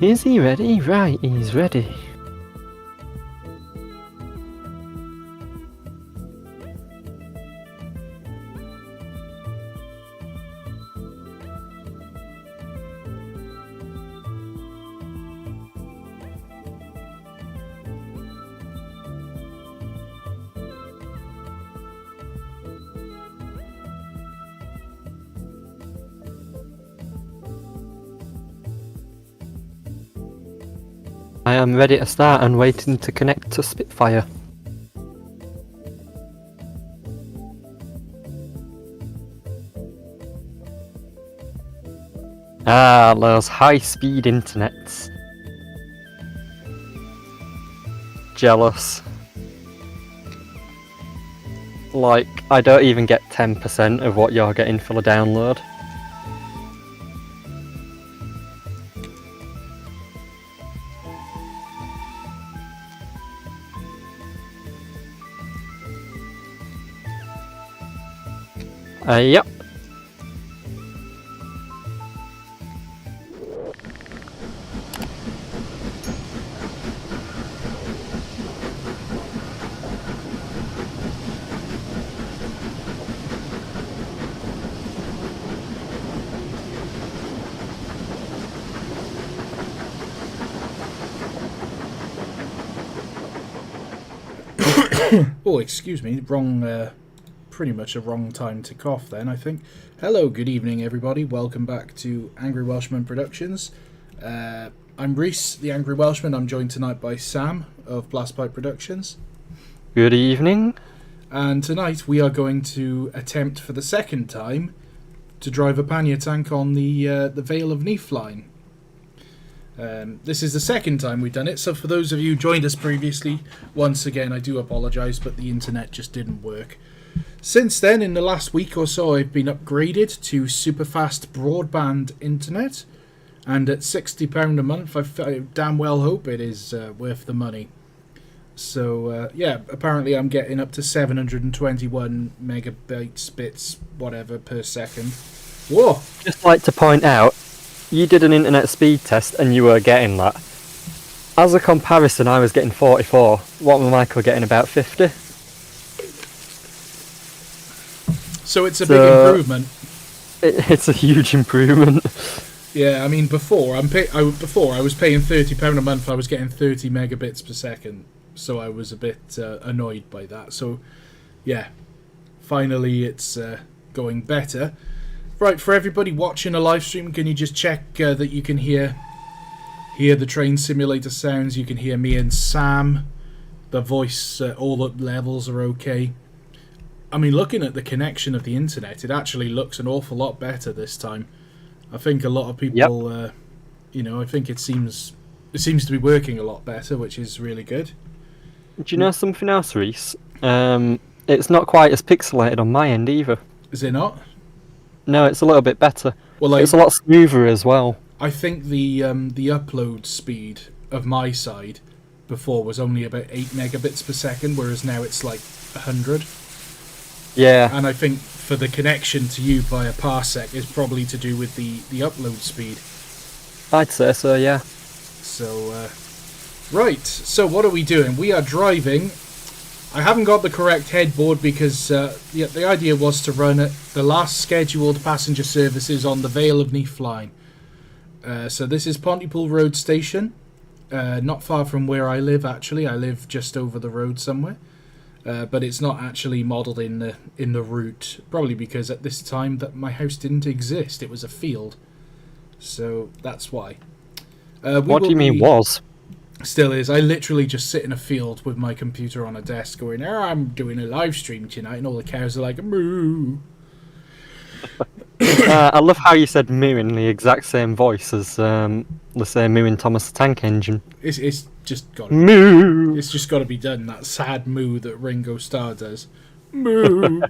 Is he ready? Right, he's ready. I am ready to start and waiting to connect to Spitfire. Ah, those high-speed internets. Jealous. Like, I don't even get 10% of what you're getting for the download. Yep. Oh, excuse me, pretty much a wrong time to cough then, I think. Hello, good evening everybody, welcome back to Angry Welshman Productions. I'm Reese, the Angry Welshman. I'm joined tonight by Sam of Blastpipe Productions. Good evening. And tonight we are going to attempt for the second time to drive a pannier tank on the Vale of Neath line. This is the second time we've done it, so for those of you who joined us previously, once again I do apologise, but the internet just didn't work. Since then, in the last week or so, I've been upgraded to super fast broadband internet, and at £60 a month I damn well hope it is worth the money. So yeah, apparently I'm getting up to 721 megabytes, bits, whatever, per second. Whoa! Just like to point out, you did an internet speed test and you were getting that. As a comparison, I was getting 44. What was Michael getting? About 50? So it's a big improvement. It's a huge improvement. Yeah, I mean, before I was paying £30 a month. I was getting 30 megabits per second, so I was a bit annoyed by that. So, yeah, finally it's going better. Right, for everybody watching a live stream, can you just check that you can hear the train simulator sounds? You can hear me and Sam. The voice, all the levels are okay. I mean, looking at the connection of the internet, it actually looks an awful lot better this time. I think a lot of people, I think it seems to be working a lot better, which is really good. Do you know something else, Reese? It's not quite as pixelated on my end either. Is it not? No, it's a little bit better. Well, it's a lot smoother as well. I think the upload speed of my side before was only about 8 megabits per second, whereas now it's like 100. Yeah. And I think for the connection to you via parsec is probably to do with the upload speed. I'd say so, yeah. So, right. So what are we doing? We are driving. I haven't got the correct headboard because the idea was to run the last scheduled passenger services on the Vale of Neath line. So this is Pontypool Road station, not far from where I live. Actually, I live just over the road somewhere, but it's not actually modelled in the route. Probably because at this time that my house didn't exist; it was a field, so that's why. What do you mean was? Still is. I literally just sit in a field with my computer on a desk going, I'm doing a live stream tonight, and all the cows are like, moo. I love how you said moo in the exact same voice as, let's say, moo in Thomas the Tank Engine. It's just got moo. It's just got to be done, that sad moo that Ringo Starr does. Moo.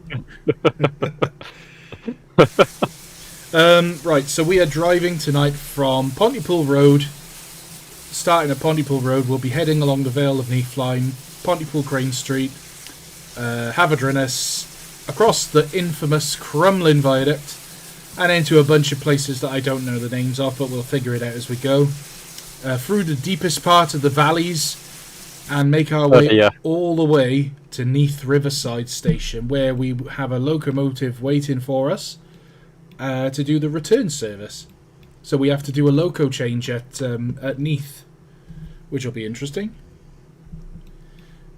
Right, so we are driving tonight from Pontypool Road. Starting at Pontypool Road, we'll be heading along the Vale of Neath line, Pontypool Crane Street, Haverdrinus, across the infamous Crumlin Viaduct, and into a bunch of places that I don't know the names of, but we'll figure it out as we go. through the deepest part of the valleys and make our way all the way to Neath Riverside station, where we have a locomotive waiting for us to do the return service. So we have to do a loco change at Neath, which will be interesting,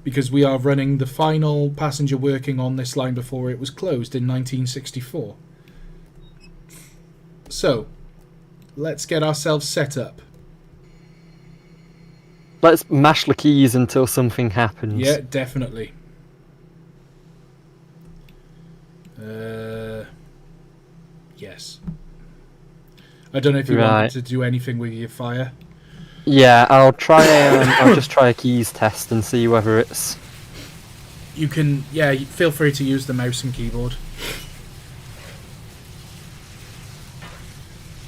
because we are running the final passenger working on this line before it was closed in 1964. So, let's get ourselves set up. Let's mash the keys until something happens. Yeah, definitely. Yes. I don't know if you wanted to do anything with your fire. Yeah, I'll try. I'll just try a keys test and see whether it's. You can, yeah. Feel free to use the mouse and keyboard.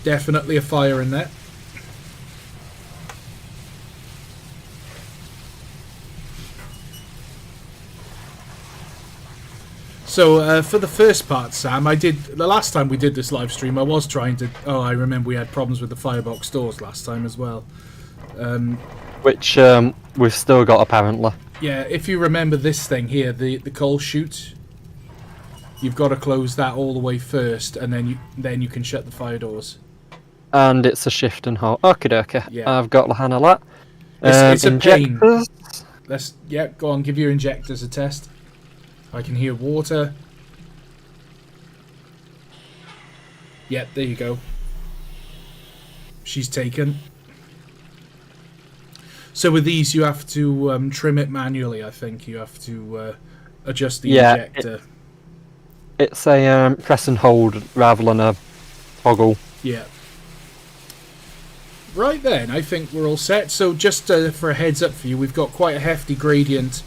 Definitely a fire in there. So for the first part, Sam, the last time we did this live stream, I was trying to. Oh, I remember we had problems with the firebox doors last time as well. Which we've still got apparently. Yeah, if you remember this thing here, the coal chute, you've got to close that all the way first, and then you can shut the fire doors. And it's a shift and hold. Okay. Yeah. I've got the handle that. It's a pain. Injectors. Go on, give your injectors a test. I can hear water. Yep, there you go. She's taken. So with these, you have to trim it manually, I think. You have to adjust the injector. It's a press and hold rather than a toggle. Yeah. Right then, I think we're all set. So just for a heads up for you, we've got quite a hefty gradient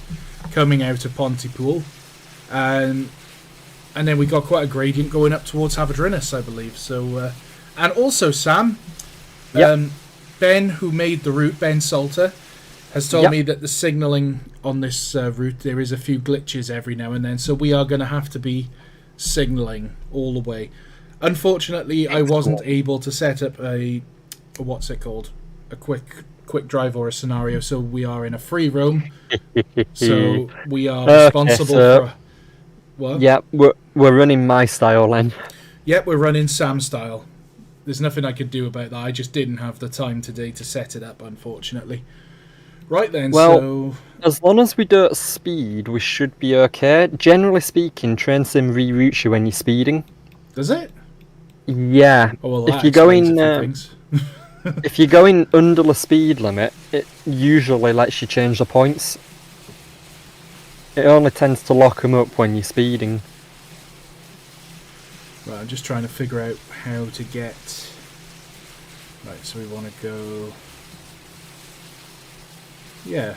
coming out of Pontypool. And then we got quite a gradient going up towards Haverdrinus, I believe. So, and also, Sam, Ben, who made the route, Ben Salter, has told me that the signalling on this route, there is a few glitches every now and then. So we are going to have to be signalling all the way. Unfortunately, I wasn't able to set up a what's it called? A quick drive or a scenario. So we are in a free roam. So we are responsible for. What? Yeah, we're running my style then. Yep, we're running Sam style. There's nothing I could do about that. I just didn't have the time today to set it up, unfortunately. Right then, well, as long as we do it at speed, we should be okay. Generally speaking, train sim reroutes you when you're speeding. Does it? Yeah. Oh, well, if you're going, if you're going under the speed limit, it usually lets you change the points. It only tends to lock them up when you're speeding. Right, I'm just trying to figure out how to get... Right, so we want to go... Yeah.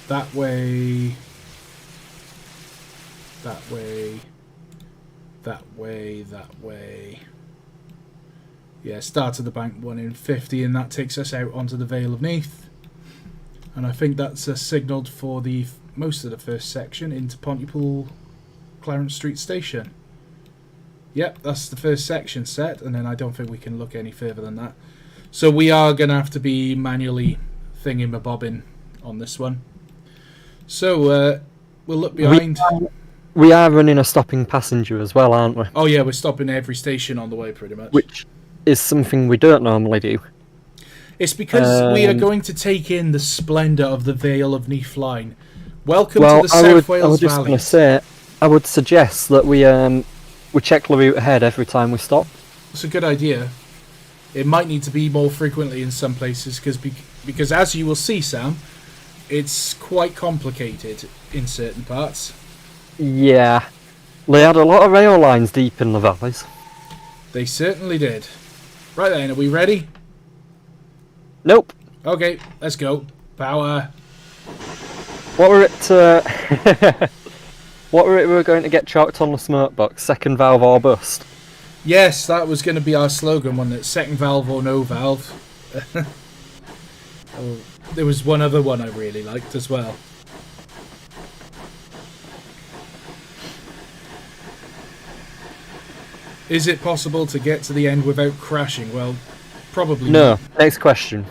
That way... That way... That way, that way... Yeah, start of the bank 1 in 50, and that takes us out onto the Vale of Neath. And I think that's signalled for the most of the first section into Pontypool Clarence Street Station. Yep, that's the first section set, and then I don't think we can look any further than that. So we are going to have to be manually thingamabobbing on this one. So we'll look behind. We are running a stopping passenger as well, aren't we? Oh yeah, we're stopping every station on the way pretty much. Which is something we don't normally do. It's because we are going to take in the splendour of the Vale of Neath line. Welcome to the South Wales Valley. I was just going to say, I would suggest that we check the route ahead every time we stop. It's a good idea. It might need to be more frequently in some places because as you will see, Sam, it's quite complicated in certain parts. Yeah, they had a lot of rail lines deep in the valleys. They certainly did. Right then, are we ready? Nope. Okay, let's go. Power. What were it? What were it we were going to get chalked on the smoke box? Second valve or bust? Yes, that was going to be our slogan, wasn't it? Second valve or no valve. Oh, there was one other one I really liked as well. Is it possible to get to the end without crashing? Well, Probably No. not. Next question.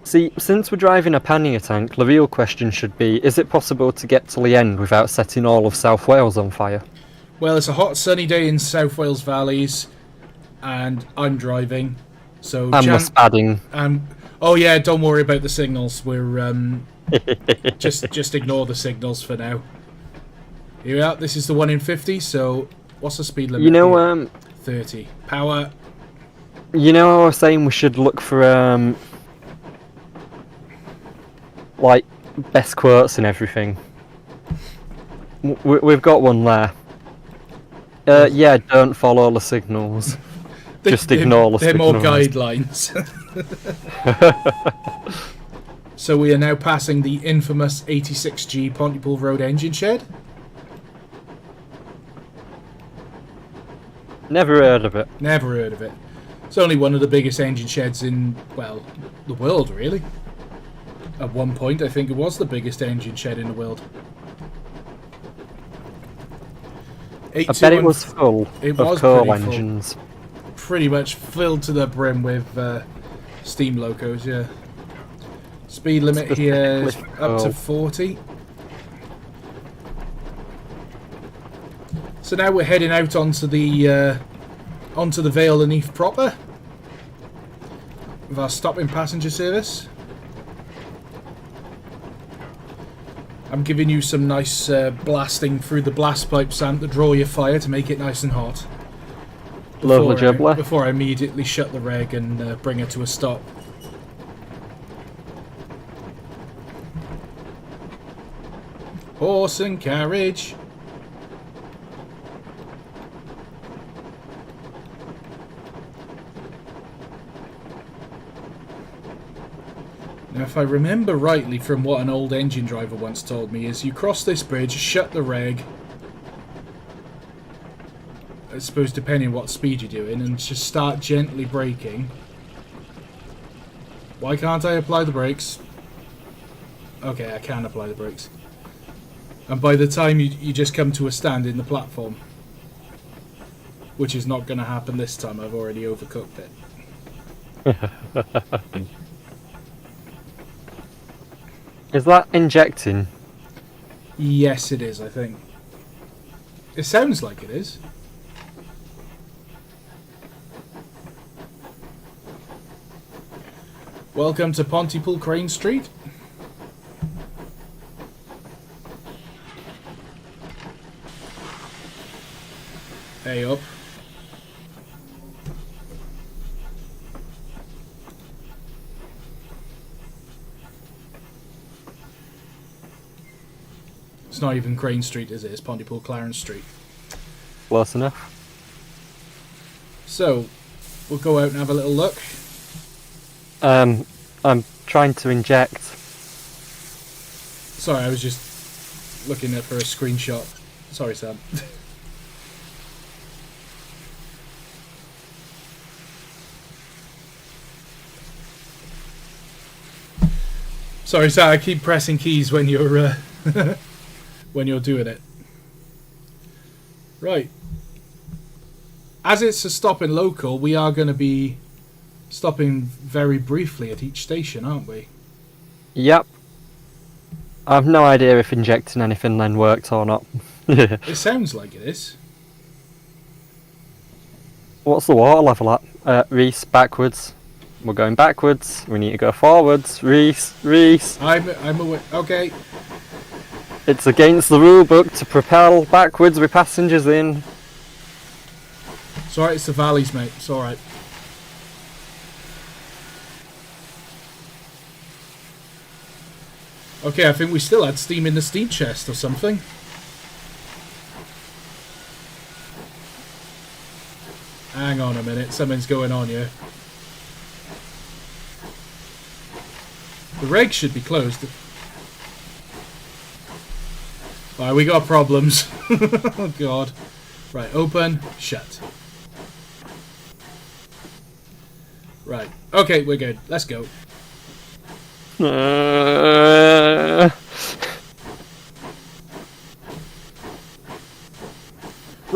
See, since we're driving a pannier tank, the real question should be, is it possible to get to the end without setting all of South Wales on fire? Well, it's a hot sunny day in South Wales valleys, and I'm driving, so And we're spadding. oh yeah, don't worry about the signals. We're just ignore the signals for now. Here we are. This is the 1 in 50. So what's the speed limit? You know, 30. Power. you know, I was saying we should look for like best quotes and everything. We've got one there. Yeah, don't follow the signals. Just ignore the signals. They're more signals. guidelines. So we are now passing the infamous 86G Pontypool Road engine shed. Never heard of it. Never heard of it. It's only one of the biggest engine sheds in, well, the world, really. At one point, I think it was the biggest engine shed in the world. I bet it was full of coal engines. Full. Pretty much filled to the brim with steam locos, yeah. Speed limit here is up to 40. So now we're heading out onto the Vale of Neath proper with our stopping passenger service. I'm giving you some nice blasting through the blast pipe, Sam, to draw your fire to make it nice and hot. Lovely jubbler. Before I immediately shut the reg and bring it to a stop. Horse and carriage. Now, if I remember rightly from what an old engine driver once told me, is you cross this bridge, shut the reg, I suppose depending on what speed you're doing, and just start gently braking. Why can't I apply the brakes? Okay, I can apply the brakes. And by the time you just come to a stand in the platform, which is not going to happen this time, I've already overcooked it. Is that injecting? Yes, it is, I think. It sounds like it is. Welcome to Pontypool Crane Street. Hey up. It's not even Crane Street, is it? It's Pontypool Clarence Street. Close enough. So, we'll go out and have a little look. I'm trying to inject. Sorry, I was just looking at for a screenshot. Sorry, Sam. Sorry, Sam. I keep pressing keys when you're when you're doing it. Right. As it's a stopping local, we are going to be stopping very briefly at each station, aren't we? Yep. I've no idea if injecting anything then worked or not. It sounds like it is. What's the water level at? Reese, backwards. We're going backwards. We need to go forwards. Reese. I'm aware. Okay. It's against the rule book to propel backwards with passengers in. It's alright, it's the valleys, mate. It's alright. Okay, I think we still had steam in the steam chest or something. Hang on a minute, something's going on here. The reg should be closed. Alright, we got problems. Oh god. Right, open, shut. Right, okay, we're good. Let's go.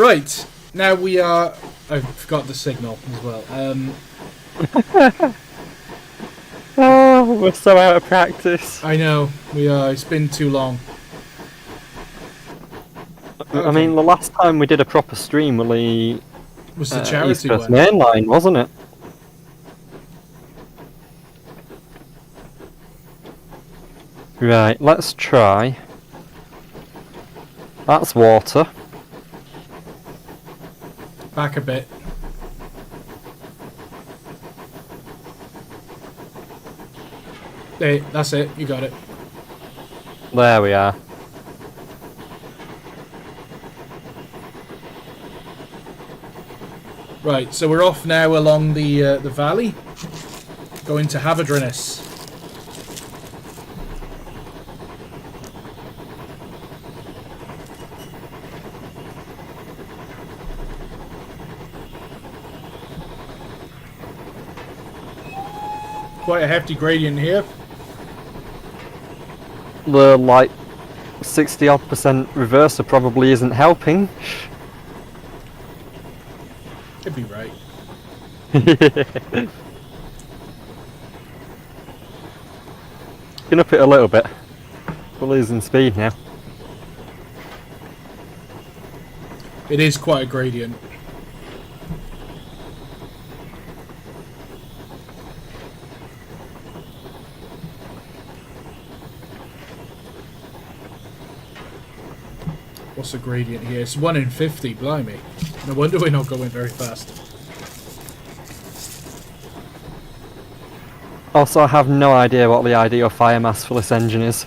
Right, now we are... I forgot the signal as well. Oh, we're so out of practice. I know, we are. It's been too long. I mean, the last time we did a proper stream really Was the East charity Coast one. Main Line, wasn't it? Right, let's try. That's water. Back a bit. Hey, that's it. You got it. There we are. Right, so we're off now along the valley, going to Havadrinus. Quite a hefty gradient here. The like 60-odd% reverser probably isn't helping. Could be right. Can up it a little bit. We're losing speed now. It is quite a gradient. What's the gradient here? It's 1 in 50, blimey. No wonder we're not going very fast. Also, I have no idea what the ideal fire mass for this engine is.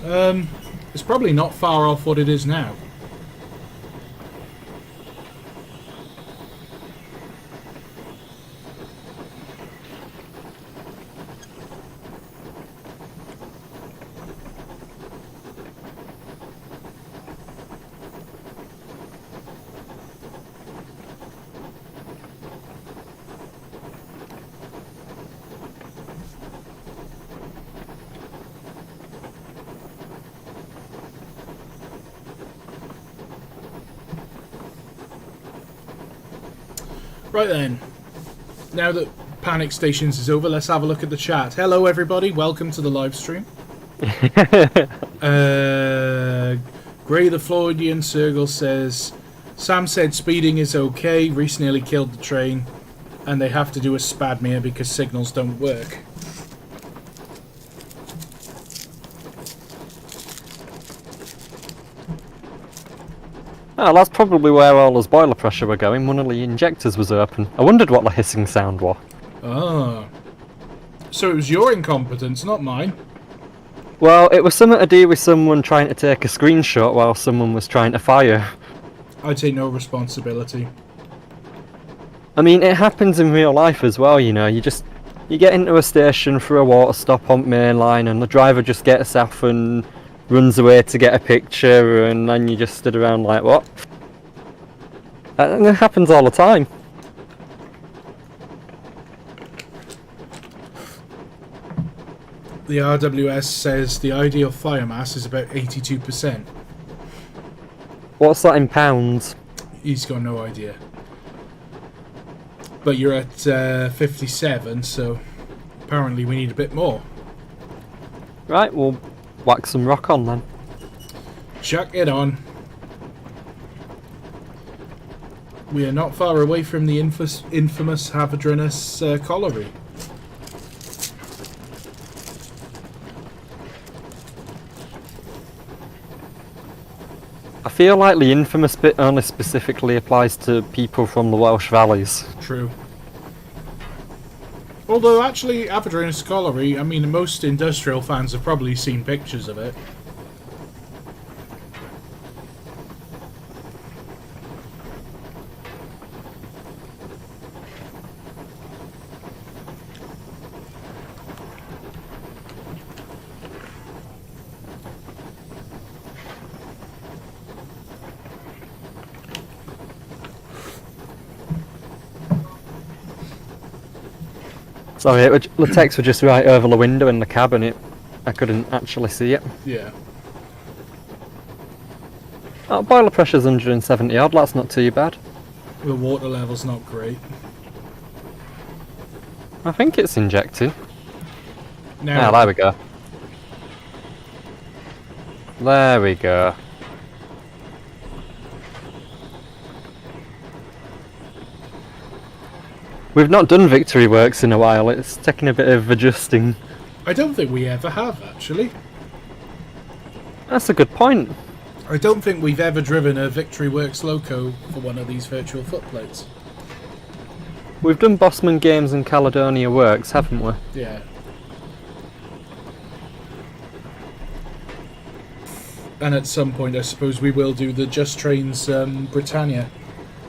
It's probably not far off what it is now. Right then, now that Panic Stations is over, let's have a look at the chat. Hello everybody, welcome to the live stream. Gray the Floridian Circle says, Sam said speeding is okay, Reese nearly killed the train, and they have to do a Spadmere because signals don't work. Oh, that's probably where all the boiler pressure were going. One of the injectors was open. I wondered what the hissing sound was. Ah. So it was your incompetence, not mine. Well, it was something to do with someone trying to take a screenshot while someone was trying to fire. I take no responsibility. I mean, it happens in real life as well, you know. You get into a station for a water stop on main line and the driver just gets off and runs away to get a picture, and then you just stood around like, what? And it happens all the time. The RWS says the ideal fire mass is about 82%. What's that in pounds? He's got no idea. But you're at 57, so apparently we need a bit more. Right, we'll whack some rock on then. Chuck it on. We are not far away from the infamous Havadrinus colliery. I feel like the infamous bit only specifically applies to people from the Welsh valleys. True. Although, actually, Havadrinus colliery, I mean, most industrial fans have probably seen pictures of it. Sorry, the text were just right over the window in the cabin. I couldn't actually see it. Yeah. Boiler pressure's 170 odd, that's not too bad. The water level's not great. I think it's injecting. Now, There we go. There we go. We've not done Victory Works in a while, it's taking a bit of adjusting. I don't think we ever have, actually. That's a good point. I don't think we've ever driven a Victory Works loco for one of these virtual footplates. We've done Bossman Games and Caledonia Works, haven't we? Yeah. And at some point, I suppose we will do the Just Trains Britannia.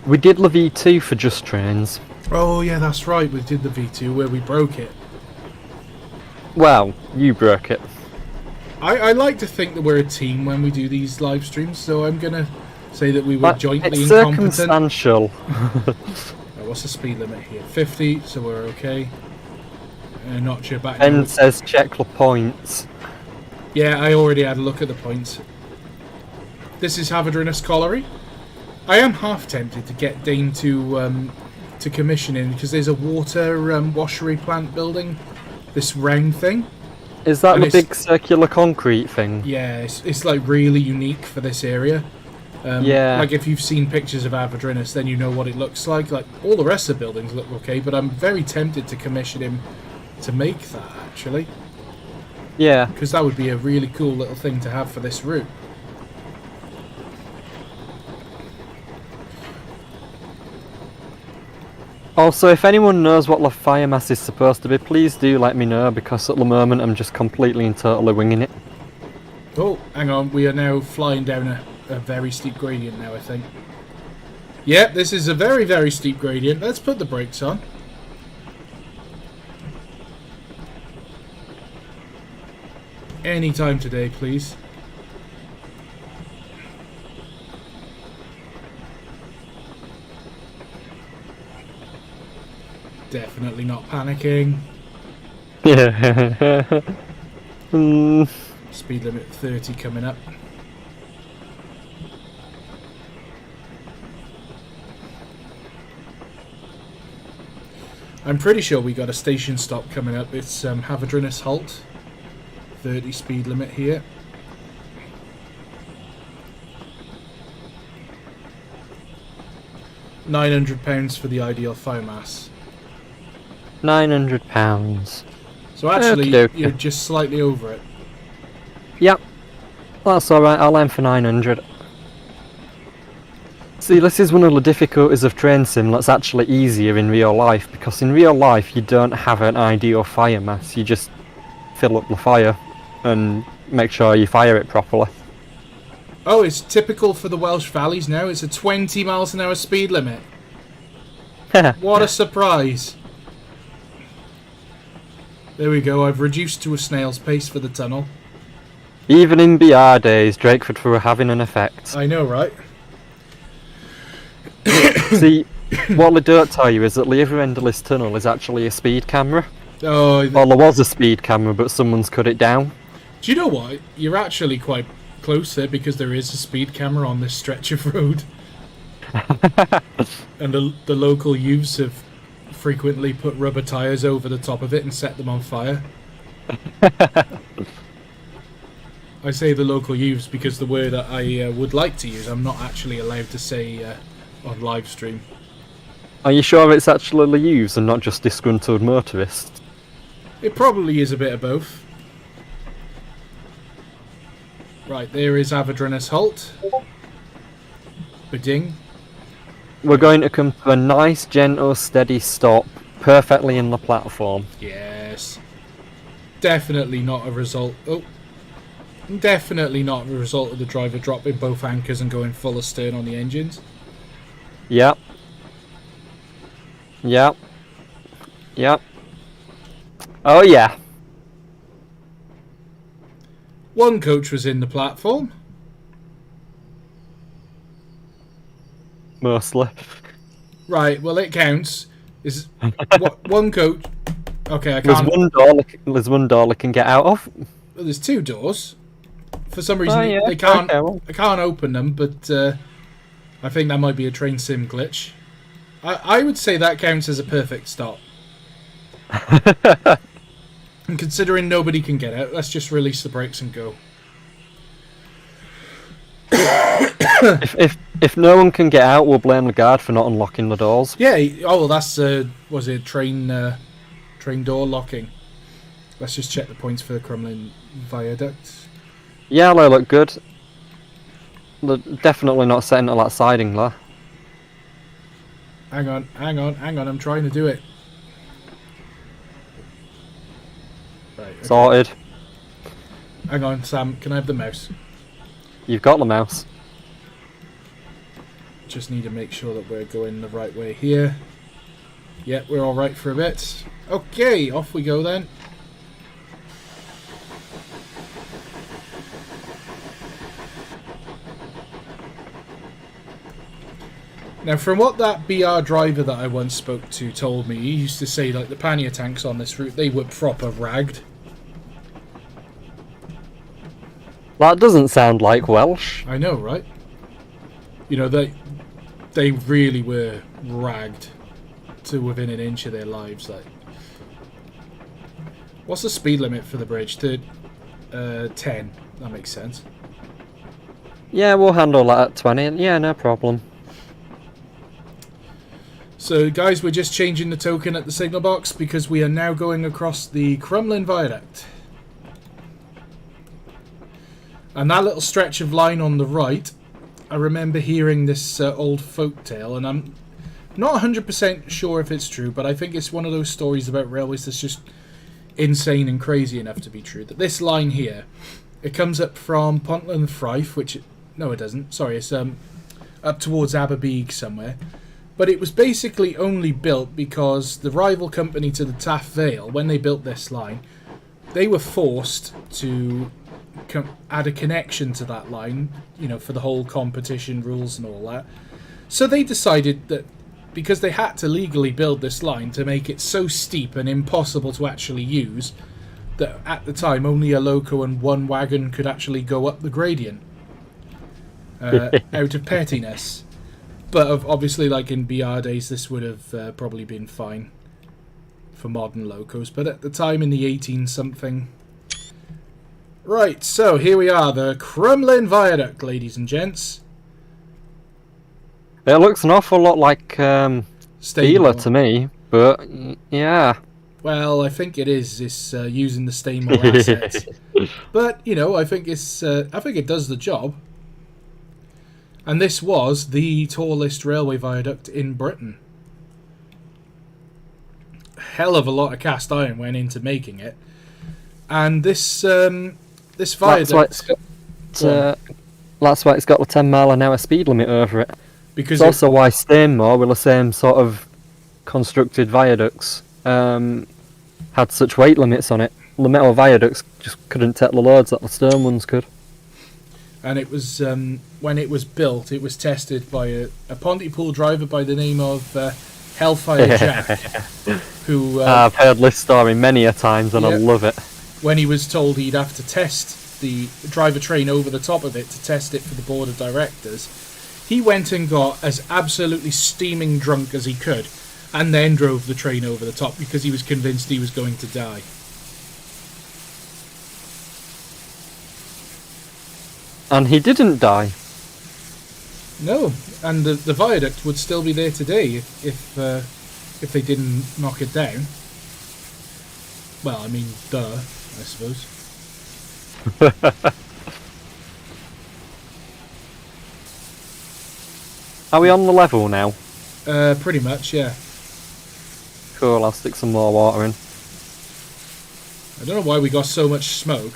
We did the V2 for Just Trains. Oh yeah, that's right. We did the V2 where we broke it. Well, you broke it. I like to think that we're a team when we do these live streams, so I'm gonna say that we were But jointly it's incompetent. circumstantial. What's the speed limit here? 50, so we're okay. Not sure back. Ben says check the points. Yeah, I already had a look at the points. This is Havadrinus Colliery. I am half tempted to get Dane to commission because there's a water washery plant building. This round thing. Is that And the big circular concrete thing? Yeah, it's like really unique for this area. Yeah. Like if you've seen pictures of Avadrinus, then you know what it looks like. Like all the rest of the buildings look okay, but I'm very tempted to commission him to make that actually, Yeah. because that would be a really cool little thing to have for this route. Also, if anyone knows what the fire mass is supposed to be, please do let me know, because at the moment I'm just completely and totally winging it. Oh, hang on, we are now flying down a very steep gradient now, I think. Yep, this is a very, very steep gradient. Let's put the brakes on. Any time today, please. Definitely not panicking. Yeah. Speed limit 30 coming up. I'm pretty sure we got a station stop coming up. It's Havadrinus Halt. 30 speed limit here. £900 for the ideal fire mass. £900. So actually, Okey-dokey. you're just slightly over it. Yep. That's alright, I'll aim for 900. See, this is one of the difficulties of train sim that's actually easier in real life, because in real life you don't have an ideal fire mass, you just fill up the fire and make sure you fire it properly. Oh, it's typical for the Welsh valleys now. It's a 20 miles an hour speed limit. What a surprise. There we go, I've reduced to a snail's pace for the tunnel. Even in BR days, Drakeford were having an effect. I know, right? See, what they don't tell you is that the other end of this tunnel is actually a speed camera. Oh, Well, there was a speed camera, but someone's cut it down. do you know what? You're actually quite close there, because there is a speed camera on this stretch of road. And the local youths have frequently put rubber tyres over the top of it and set them on fire. I say the local youths because the word that I would like to use, I'm not actually allowed to say on live stream. Are you sure it's actually the youths and not just disgruntled motorists? It probably is a bit of both. Right, there is Avadrinus Halt. Ba-ding. We're going to come to a nice, gentle, steady stop, perfectly in the platform. Yes. Definitely not a result. Oh. Definitely not a result of the driver dropping both anchors and going full astern on the engines. Yep. Yep. Yep. Oh yeah. One coach was in the platform. Mostly. Right, well it counts. Is one coach. Okay, I There's can't. one door they can get out of. Well, there's two doors. For some reason, Oh, yeah. they can't. Okay, well. I can't open them, but I think that might be a train sim glitch. I would say that counts as a perfect stop. And considering nobody can get out, let's just release the brakes and go. If no one can get out, we'll blame the guard for not unlocking the doors. Yeah. Oh, well, that's was it train door locking? Let's just check the points for the Crumlin Viaduct. Yeah, they look good. They're definitely not setting to that siding there. Hang on. I'm trying to do it. Right. Okay. Sorted. Hang on, Sam. Can I have the mouse? You've got the mouse. Just need to make sure that we're going the right way here. Yeah, we're all right for a bit. Okay, off we go then. Now, from what that BR driver that I once spoke to told me, he used to say, like, the pannier tanks on this route, they were proper ragged. That doesn't sound like Welsh. I know, right? You know, they really were ragged to within an inch of their lives. Like, what's the speed limit for the bridge? 10. That makes sense. Yeah, we'll handle that at 20. Yeah, no problem. So, guys, we're just changing the token at the signal box because we are now going across the Crumlin Viaduct. And that little stretch of line on the right, I remember hearing this old folk tale, and I'm not 100% sure if it's true, but I think it's one of those stories about railways that's just insane and crazy enough to be true. That this line here, it comes up from Pontypool Road, which... No, it doesn't. Sorry, it's up towards Aberbeeg somewhere. But it was basically only built because the rival company to the Taff Vale, when they built this line, they were forced to add a connection to that line, you know, for the whole competition rules and all that. So they decided that because they had to legally build this line to make it so steep and impossible to actually use, that at the time only a loco and one wagon could actually go up the gradient out of pettiness. But obviously, like in BR days, this would have probably been fine for modern locos. But at the time, in the 18-something... Right, so here we are, the Crumlin Viaduct, ladies and gents. It looks an awful lot like Steeler to me, but yeah. Well, I think it is. It's using the Staymore assets. But, you know, I think it does the job. And this was the tallest railway viaduct in Britain. Hell of a lot of cast iron went into making it. And this viaduct... That's why it's got the 10 mph speed limit over it. Because it's also why Stainmore, with the same sort of constructed viaducts, had such weight limits on it. The metal viaducts just couldn't take the loads that the stone ones could. And it was when it was built, it was tested by a Pontypool driver by the name of Hellfire Jack, who I've heard this story many a times, and I love it. When he was told he'd have to test the drive a train over the top of it to test it for the board of directors, he went and got as absolutely steaming drunk as he could, and then drove the train over the top because he was convinced he was going to die. And he didn't die. No, and the viaduct would still be there today if they didn't knock it down. Well, I mean, duh, I suppose. Are we on the level now? Pretty much, yeah. Cool, I'll stick some more water in. I don't know why we got so much smoke.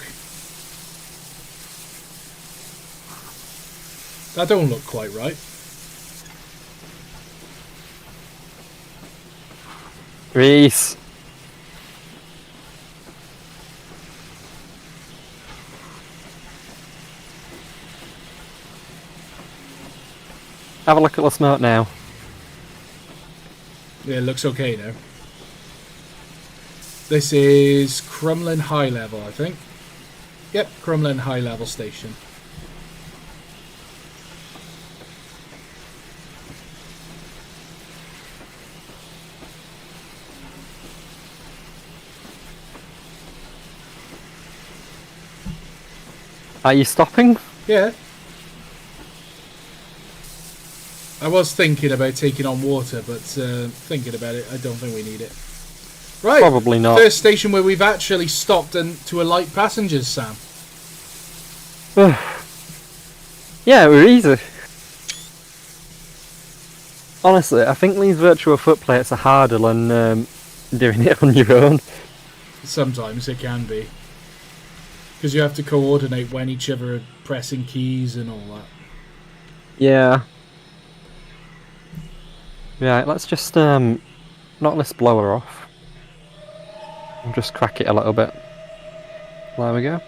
That don't look quite right. Reese. Have a look at the smoke now. Yeah, it looks okay now. This is Crumlin High Level, I think. Yep, Crumlin High Level Station. Are you stopping? Yeah. I was thinking about taking on water, but thinking about it, I don't think we need it. Right. Probably not. First station where we've actually stopped to alight passengers, Sam. Yeah, we're easy. Honestly, I think these virtual footplates are harder than doing it on your own. Sometimes it can be. Because you have to coordinate when each other are pressing keys and all that. Yeah. Right, let's just knock this blower off. And just crack it a little bit. There we go.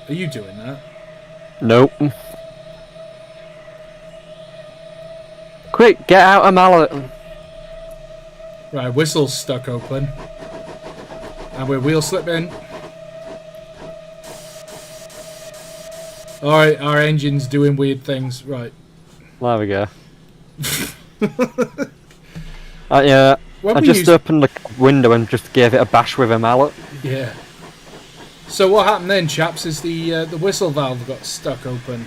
Are you doing that? Nope. Quick, get out a mallet. Right, whistle's stuck open. And we're wheel slipping. Alright, our engine's doing weird things. Right. There we go. Yeah, When I we just used- opened the window and just gave it a bash with a mallet. Yeah. So what happened then, chaps, is the whistle valve got stuck open.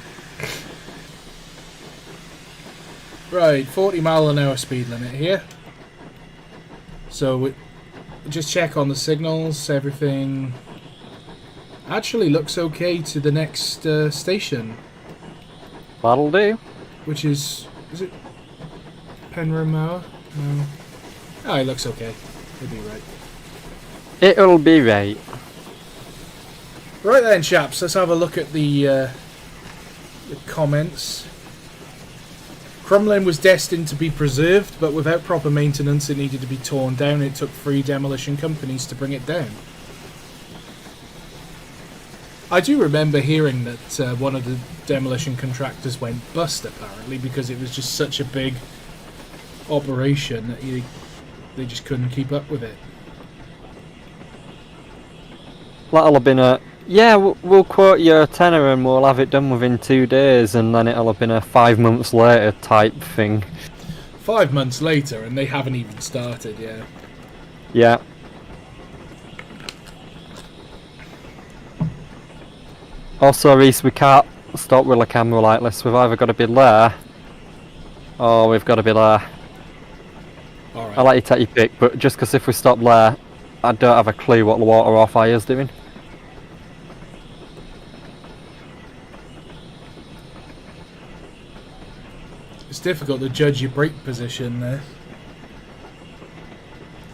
Right, 40 mile an hour speed limit here. So we just check on the signals, everything actually looks okay to the next station, That'll do. which is it Penrimoor? No. Oh, it looks okay. It'll be right. It'll be right. Right then, chaps, let's have a look at the comments. Crumlin was destined to be preserved, but without proper maintenance it needed to be torn down. It took 3 demolition companies to bring it down. I do remember hearing that one of the demolition contractors went bust, apparently, because it was just such a big operation that they just couldn't keep up with it. That'll have been a... Yeah, we'll quote you a tenner and we'll have it done within 2 days, and then it'll have been a 5 months later type thing. 5 months later and they haven't even started, yeah. Yeah. Also, Reese, we can't stop with a camera like this. We've either got to be there, or we've got to be there. Alright. I'll let you take your pick, but just because if we stop there, I don't have a clue what the water or fire's doing. It's difficult to judge your brake position there.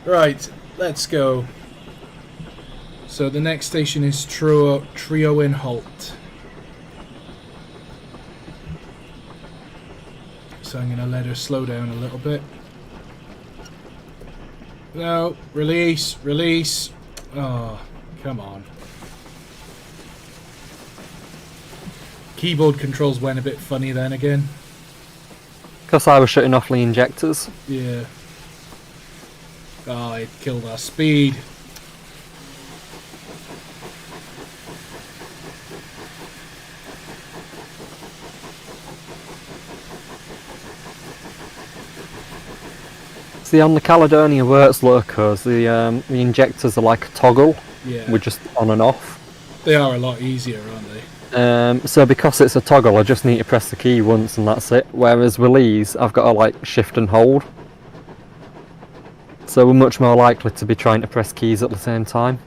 Right, let's go. So the next station is Trio in Holt. So I'm going to let her slow down a little bit. No, release, release. Oh, come on. Keyboard controls went a bit funny then again. Because I was shutting off the injectors. Yeah. Oh, it killed our speed. See, on the Caledonia Works locos, the injectors are like a toggle, Yeah. with just on and off. They are a lot easier, aren't they? So because it's a toggle, I just need to press the key once and that's it. Whereas with these, I've got to like shift and hold. So we're much more likely to be trying to press keys at the same time.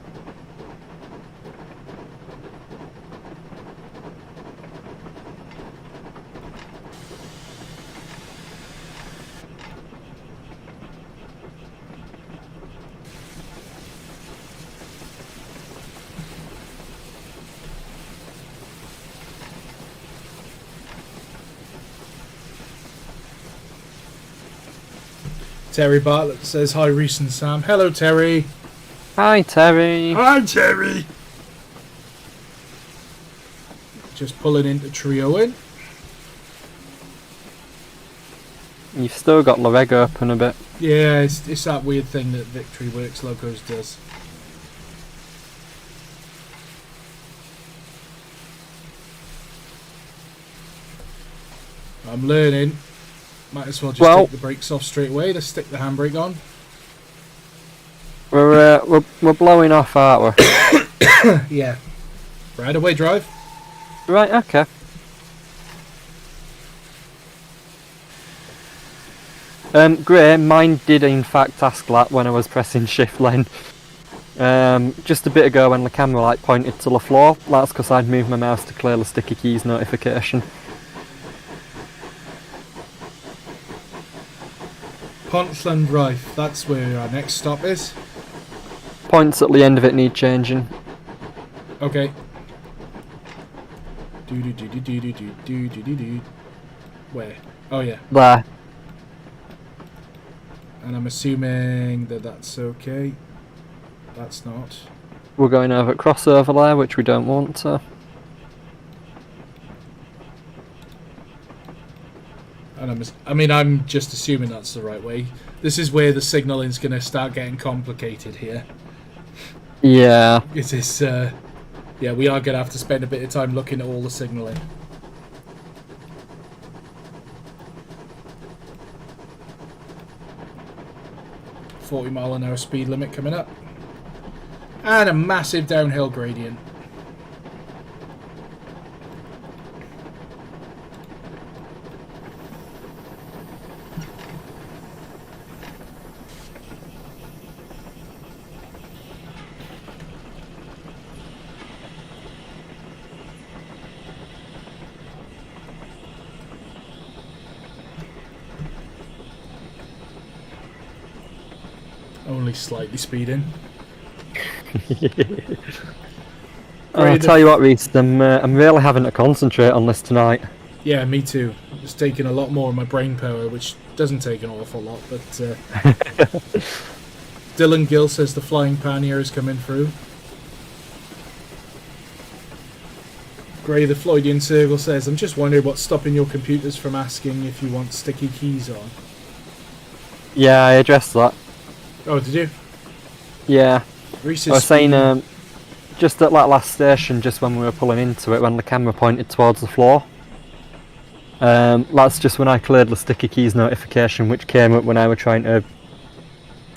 Terry Bartlett says, hi, Reese and Sam. Hello, Terry. Hi, Terry. Hi, Terry. Just pulling into Trio in. You've still got the reg open a bit. Yeah, it's that weird thing that Victory Works Locos does. I'm learning. Might as well just take the brakes off straight away. Let's stick the handbrake on. We're blowing off, aren't we? Yeah. Right away, drive. Right, okay. Gray, mine did in fact ask that when I was pressing shift lane. Just a bit ago when the camera light pointed to the floor, that's because I'd moved my mouse to clear the sticky keys notification. Pontypool Road, that's where our next stop is. Points at the end of it need changing. Okay. Where? Oh yeah. There. And I'm assuming that that's okay. That's not. We're going over crossover there, which we don't want to. And I'm just assuming that's the right way. This is where the signalling's going to start getting complicated here. Yeah. It is, yeah, we are going to have to spend a bit of time looking at all the signalling. .40 mph speed limit coming up. And a massive downhill gradient. Only slightly speeding. I'll tell you what, Reese, I'm really having to concentrate on this tonight. Yeah, me too. It's taking a lot more of my brain power, which doesn't take an awful lot, but Dylan Gill says the flying pannier is coming through. Gray the Floydian Circle says, I'm just wondering what's stopping your computers from asking if you want sticky keys on. Yeah, I addressed that. Oh, did you? Yeah. Reese I was saying, just at that last station, just when we were pulling into it, when the camera pointed towards the floor. That's just when I cleared the sticky keys notification, which came up when I were trying to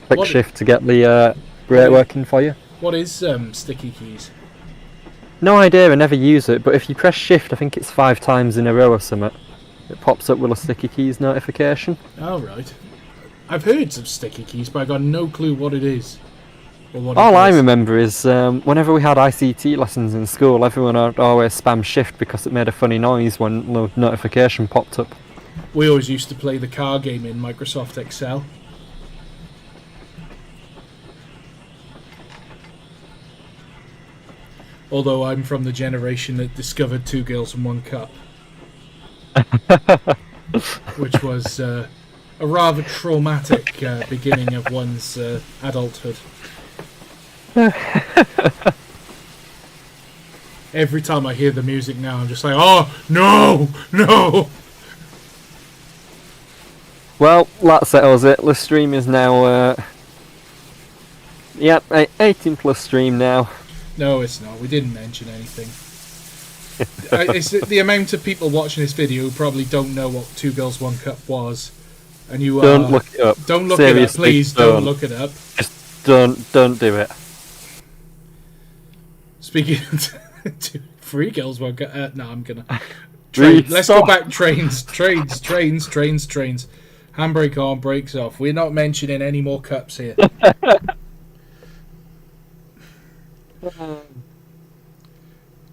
click shift to get the brake working for you. What is sticky keys? No idea, I never use it, but if you press shift, I think it's 5 times in a row or something, it pops up with a sticky keys notification. Oh, right. I've heard of sticky keys, but I got no clue what it is. Or what All I remember is whenever we had ICT lessons in school, everyone would always spam shift because it made a funny noise when the notification popped up. We always used to play the car game in Microsoft Excel. Although I'm from the generation that discovered 2 Girls and 1 Cup. Which was a rather traumatic beginning of one's adulthood. Every time I hear the music now, I'm just like, oh, no, no! Well, that settles it. The stream is now, yep, 18 plus stream now. No, it's not. We didn't mention anything. It's the amount of people watching this video who probably don't know what 2 Girls 1 Cup was, and you don't look it up. Don't look Seriously, it up, please. Don't look it up. Just don't do it. Speaking of 3 Girls 1 Cup, no, I'm gonna. Let's Stop. go back. Trains. Handbrake on, brakes off. We're not mentioning any more cups here.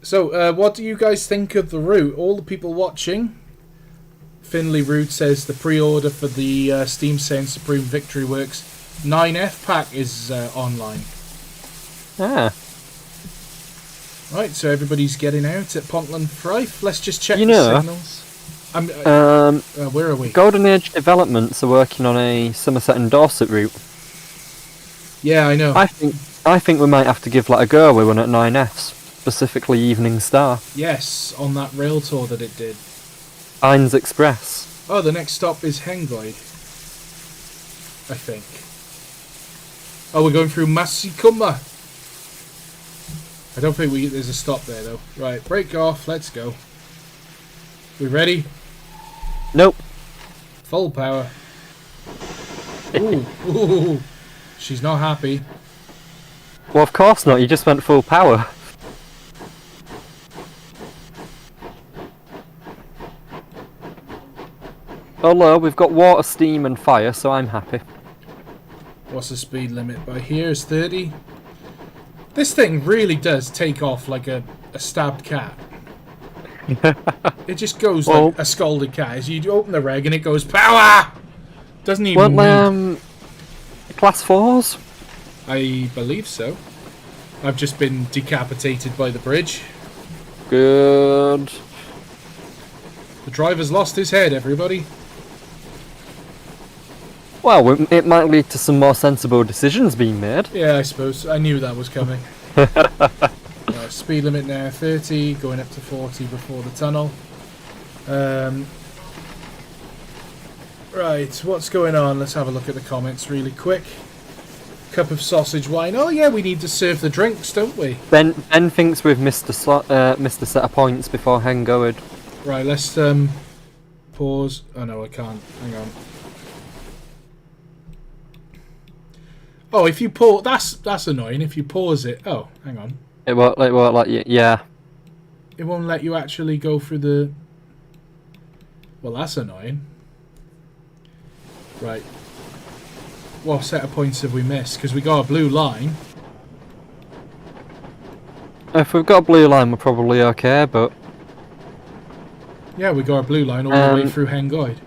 So, what do you guys think of the route? All the people watching. Finley Root says the pre-order for the Steam Sound Supreme Victory Works 9F pack is online. Ah. Right, so everybody's getting out at Pontypool Road. Let's just check You the know, signals. Where are we? Golden Age Developments are working on a Somerset and Dorset route. Yeah, I know. I think we might have to give that a go with one at 9Fs, specifically Evening Star. Yes, on that rail tour that it did. Heinz Express. Oh, the next stop is Hengoed, I think. Oh, we're going through Massicumma. I don't think there's a stop there, though. Right, brake off, let's go. We ready? Nope. Full power. Ooh, ooh, she's not happy. Well, of course not. You just went full power. Although we've got water, steam, and fire, so I'm happy. What's the speed limit by here? Is 30. This thing really does take off like a stabbed cat. It just goes like a scalded cat. As you open the reg and it goes power. Doesn't even need. Class 4s? I believe so. I've just been decapitated by the bridge. Good. The driver's lost his head, everybody. Well, it might lead to some more sensible decisions being made. Yeah, I suppose. I knew that was coming. Speed limit now 30, going up to 40 before the tunnel. Right, what's going on? Let's have a look at the comments really quick. Cup of sausage wine. Oh yeah, we need to serve the drinks, don't we? Ben thinks we've missed a set of points before Hengoed. Right, let's pause. Oh no, I can't. Hang on. Oh, if you pause, that's annoying. If you pause it, oh, hang on. It won't let you. Yeah. It won't let you actually go through the. Well, that's annoying. Right. What set of points have we missed? Because we got a blue line. If we've got a blue line, we're probably okay, but... Yeah, we got a blue line all the way through Hengoed.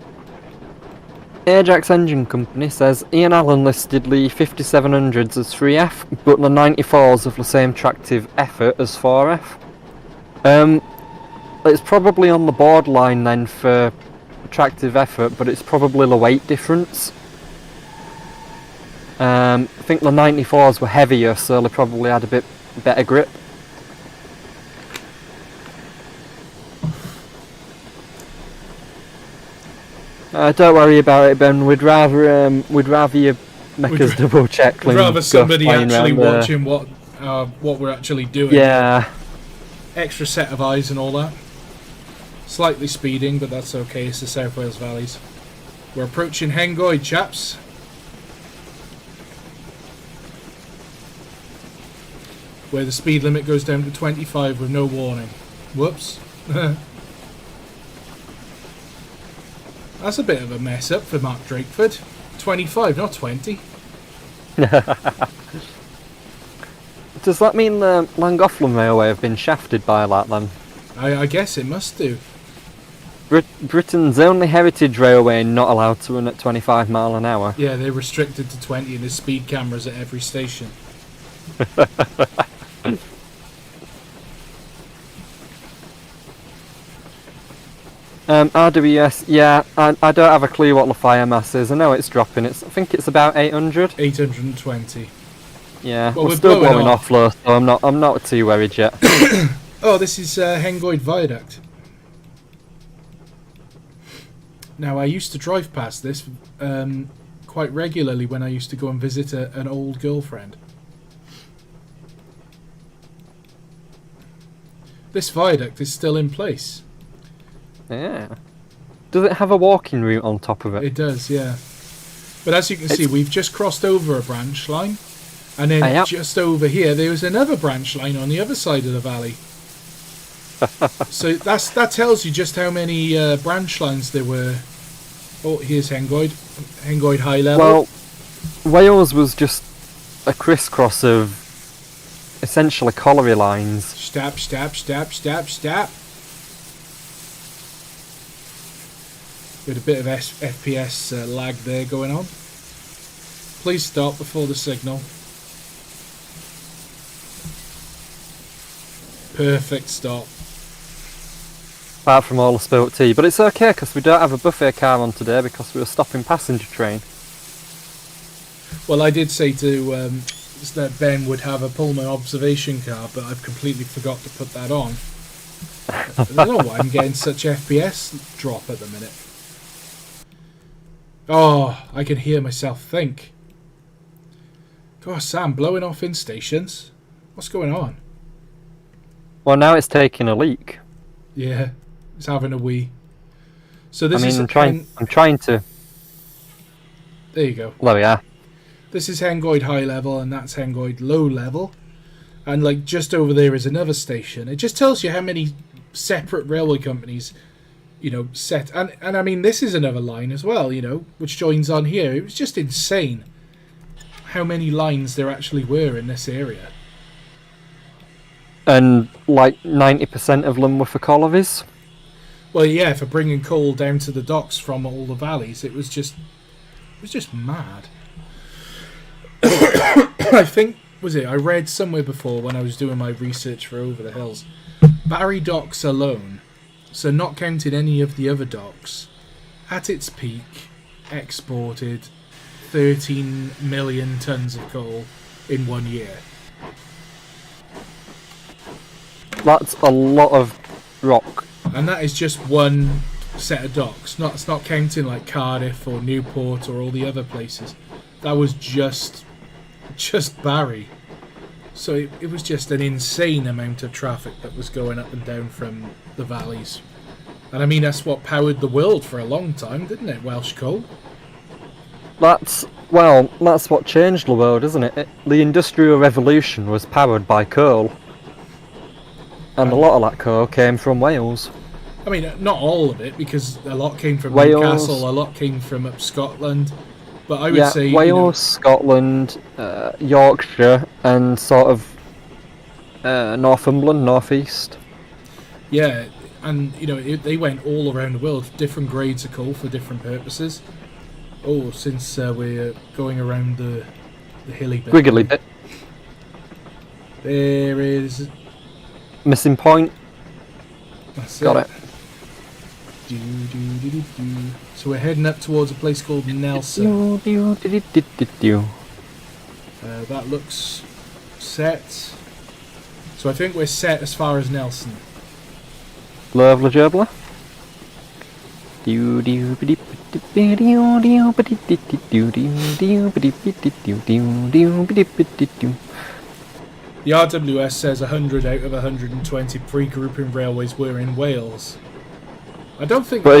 Ajax Engine Company says Ian Allen listed the 5700s as 3F, but the 94s have the same tractive effort as 4F. It's probably on the borderline then for tractive effort, but it's probably the weight difference. I think the 94s were heavier, so they probably had a bit better grip. Don't worry about it, Ben. We'd rather you make us double check. We'd rather somebody actually watching what we're actually doing. Yeah. Extra set of eyes and all that. Slightly speeding, but that's okay. It's the South Wales Valleys. We're approaching Hengoed, chaps. Where the speed limit goes down to 25 with no warning. Whoops. That's a bit of a mess up for Mark Drakeford. 25, not 20. Does that mean the Llangollen Railway have been shafted by that then? I guess it must do. Britain's only heritage railway not allowed to run at 25 mile an hour. Yeah, they're restricted to 20 and there's speed cameras at every station. RWS, yeah, I don't have a clue what the fire mass is. I know it's dropping. I think it's about 800. 820. Yeah, well, we're still blowing off low, so I'm not too worried yet. Oh, this is Hengoed Viaduct. Now, I used to drive past this quite regularly when I used to go and visit an old girlfriend. This viaduct is still in place. Yeah. Does it have a walking route on top of it? It does, yeah. But as you can see, we've just crossed over a branch line. And then just over here, there was another branch line on the other side of the valley. So that tells you just how many branch lines there were. Oh, here's Hengoed. Hengoed High Level. Well, Wales was just a crisscross of essentially colliery lines. Stab, stab, stab, stab, stab. With a bit of FPS lag there going on. Please stop before the signal. Perfect stop. Apart from all the spilt tea. But it's okay because we don't have a buffet car on today because we were stopping passenger train. Well, I did say to that Ben would have a Pullman observation car, but I've completely forgot to put that on. I don't know why I'm getting such FPS drop at the minute. Oh, I can hear myself think. Gosh, Sam, blowing off in stations? What's going on? Well, now it's taking a leak. Yeah, it's having a wee. So this I mean, is I'm trying to. there you go. There we are. This is Hengoid high level, and that's Hengoid low level. And like just over there is another station. It just tells you how many separate railway companies, set. And I mean, this is another line as well, which joins on here. It was just insane how many lines there actually were in this area. And like 90% of them were for collieries. Well, yeah, for bringing coal down to the docks from all the valleys, it was just mad. I think, I read somewhere before when I was doing my research for Over the Hills, Barry Docks alone, so not counting any of the other docks, at its peak, exported 13 million tons of coal in 1 year. That's a lot of rock. And that is just one set of docks. It's not counting like Cardiff or Newport or all the other places. That was just Barry. So it was just an insane amount of traffic that was going up and down from the valleys. And I mean, that's what powered the world for a long time, didn't it, Welsh coal? That's what changed the world, isn't it? The Industrial Revolution was powered by coal. And a lot of that coal came from Wales. I mean, not all of it, because a lot came from Wales, Newcastle, a lot came from up Scotland. But I would say Wales, Scotland, Yorkshire, and sort of Northumberland, northeast. Yeah, and they went all around the world, different grades of coal for different purposes. Oh, since we're going around the hilly bit. Wiggly bit. There is Missing point. That's Got it. So we're heading up towards a place called Nelson. That looks set. So I think we're set as far as Nelson. Lovely jubbler. The RWS says 100 out of 120 pre-grouping railways were in Wales. I don't think. But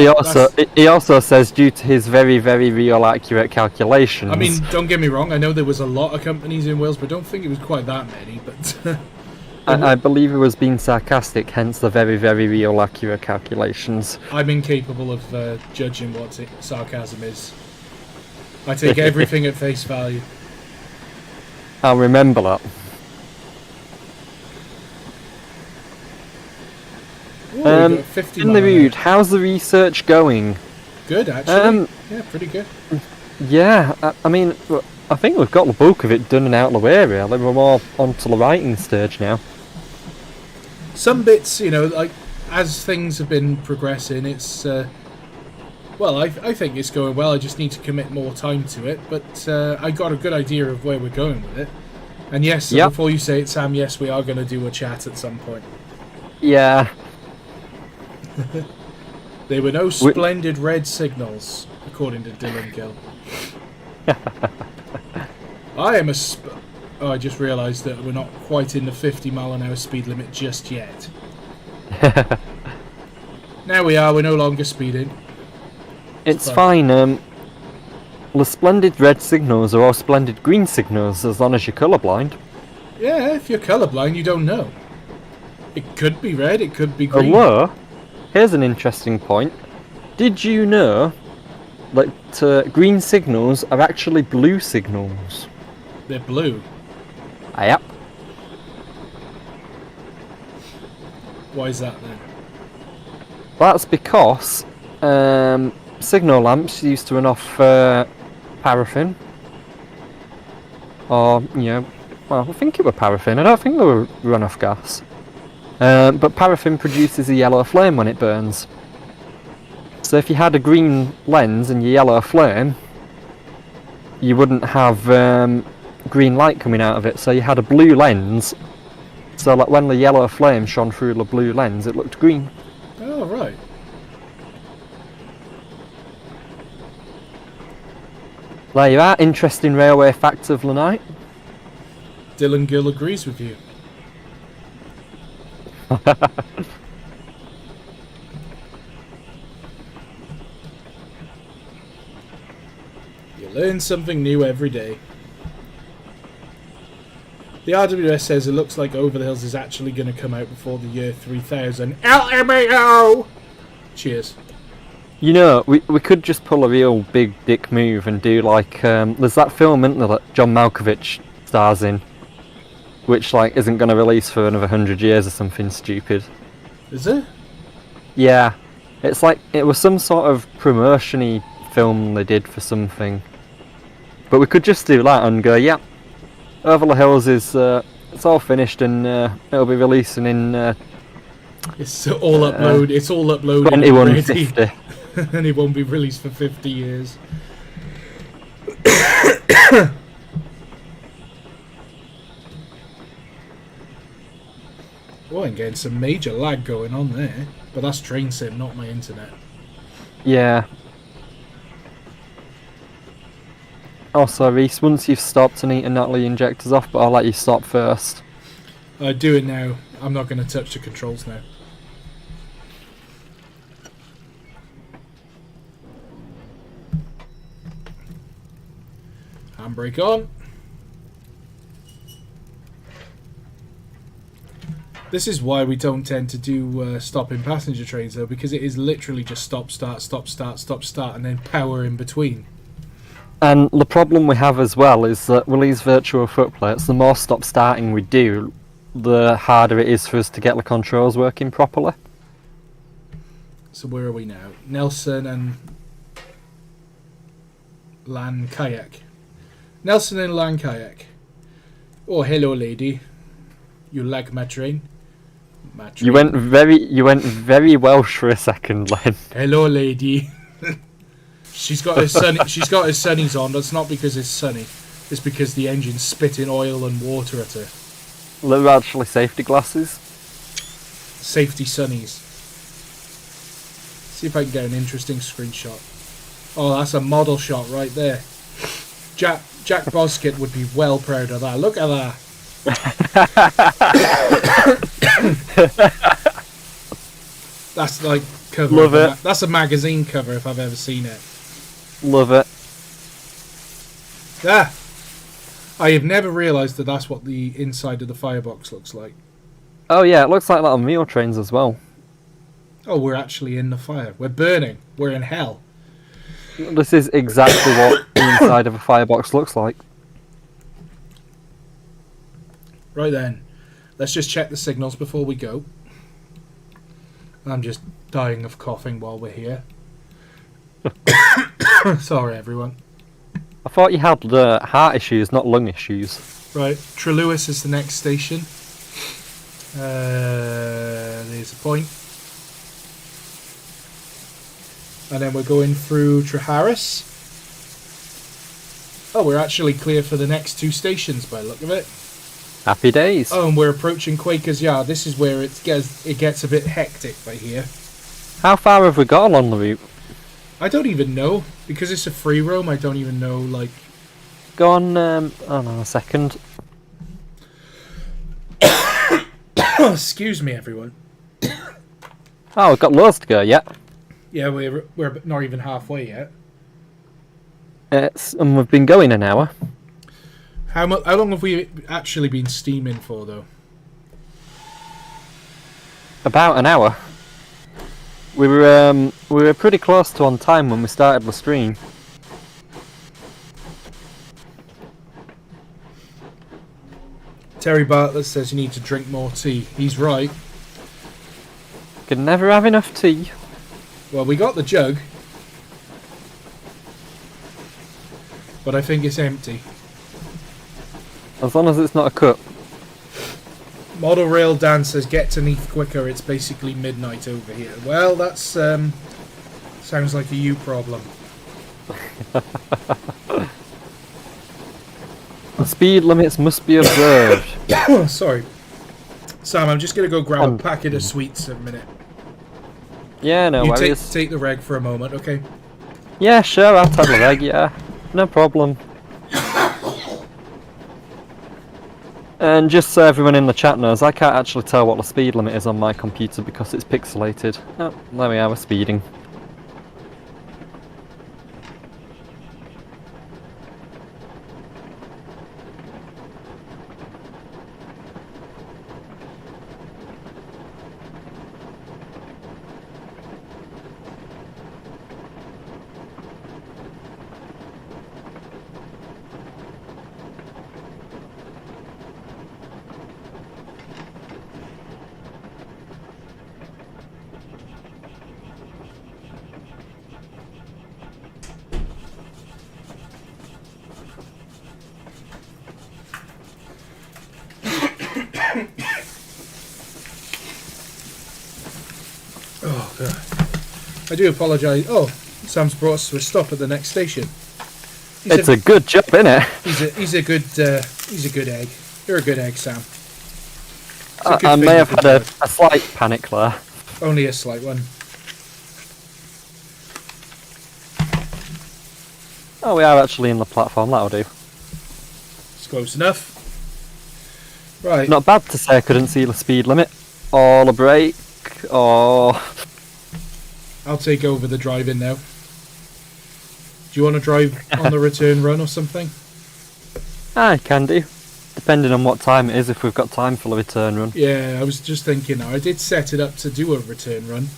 he also says, due to his very, very real accurate calculations. I mean, don't get me wrong. I know there was a lot of companies in Wales, but I don't think it was quite that many. But I believe he was being sarcastic, hence the very, very real accurate calculations. I'm incapable of judging what sarcasm is. I take everything at face value. I'll remember that. Ooh, 50 in the mood, how's the research going? Good, actually. Yeah, pretty good. Yeah, I mean, I think we've got the bulk of it done and out of the way, really. We're more onto the writing stage now. Some bits, like, as things have been progressing, it's, I think it's going well. I just need to commit more time to it, but I got a good idea of where we're going with it. And yes, before you say it, Sam, yes, we are going to do a chat at some point. Yeah. There were no splendid red signals, according to Dylan Gill. I am I just realised that we're not quite in the 50-mile-an-hour speed limit just yet. Now we are. We're no longer speeding. It's fine. The splendid red signals are all splendid green signals, as long as you're colourblind. Yeah, if you're colourblind, you don't know. It could be red, it could be green. Although, here's an interesting point. Did you know that green signals are actually blue signals? They're blue. Yep. Why is that then? That's because signal lamps used to run off paraffin. Or, well, I think it was paraffin. I don't think they were run off gas. But paraffin produces a yellow flame when it burns. So if you had a green lens and your yellow flame, you wouldn't have green light coming out of it. So you had a blue lens. So like when the yellow flame shone through the blue lens, it looked green. Oh, right. There you are. Interesting railway facts of the night. Dylan Gill agrees with you. Learn something new every day. The RWS says it looks like Over the Hills is actually going to come out before the year 3000. LMAO! Cheers. You know, we could just pull a real big dick move and do like, there's that film, isn't there, that John Malkovich stars in, which like isn't going to release for another 100 years or something stupid. Is it? Yeah. It's like, it was some sort of promotion-y film they did for something. But we could just do that and go, yeah, Over the Hills is, it's all finished and it'll be releasing in... it's all uploaded. It's all uploaded. 2150. And it won't be released for 50 years. Oh, I'm getting some major lag going on there. But that's train sim, not my internet. Yeah. Also, Reese, once you've stopped, I need to knock the injectors off, but I'll let you stop first. Do it now. I'm not going to touch the controls now. Handbrake on. This is why we don't tend to do stopping passenger trains, though, because it is literally just stop, start, stop, start, stop, start, and then power in between. And the problem we have as well is that with these virtual footplates, the more stop starting we do, the harder it is for us to get the controls working properly. So where are we now? Nelson and Lan Kayak. Nelson and Lan Kayak. Oh, hello, lady. You like my train? My train. You went very Welsh for a second, Len. Hello, lady. She's got her sunnies on. That's not because it's sunny. It's because the engine's spitting oil and water at her. They're actually safety glasses. Safety sunnies. See if I can get an interesting screenshot. Oh, that's a model shot right there. Jack Boskett would be well proud of that. Look at that. That's like cover. Love it. That's a magazine cover if I've ever seen it. Love it. Ah, I have never realised that that's what the inside of the firebox looks like. Oh yeah, it looks like that on meal trains as well. Oh, we're actually in the fire. We're burning. We're in hell. This is exactly what the inside of a firebox looks like. Right then, let's just check the signals before we go. I'm just dying of coughing while we're here. Sorry, everyone. I thought you had heart issues, not lung issues. Right, Trelewis is the next station. There's a point. And then we're going through Treharris. Oh, we're actually clear for the next two stations by the look of it. Happy days. Oh, and we're approaching Quaker's Yard. This is where it gets a bit hectic by here. How far have we got along the route? I don't even know. Because it's a free roam, I don't even know, like... Go on, hold on a second. Excuse me, everyone. Oh, we've got loads to go yet. Yeah, we're not even halfway yet. And we've been going an hour. How long have we actually been steaming for, though? About an hour. We were pretty close to on time when we started the stream. Terry Bartlett says you need to drink more tea. He's right. Can never have enough tea. Well, we got the jug. But I think it's empty. As long as it's not a cup. Model Rail Dan says get to Neath quicker, it's basically midnight over here. Well, that's sounds like a you problem. The speed limits must be observed. Sorry. Sam, I'm just going to go grab a packet of sweets in a minute. Yeah, no you worries. take the reg for a moment, okay? Yeah, sure, I'll take the reg, yeah. No problem. And just so everyone in the chat knows, I can't actually tell what the speed limit is on my computer because it's pixelated. Oh, there we are, we're speeding. Oh, God. I do apologise. Oh, Sam's brought us to a stop at the next station. It's a good job, innit? He's a good egg. You're a good egg, Sam. I may have had a slight panic there. Only a slight one. Oh, we are actually in the platform, that'll do. It's close enough. Right. Not bad to say I couldn't see the speed limit, or the brake, or... I'll take over the driving now. Do you want to drive on the return run or something? I can do. Depending on what time it is, if we've got time for the return run. Yeah, I was just thinking, I did set it up to do a return run,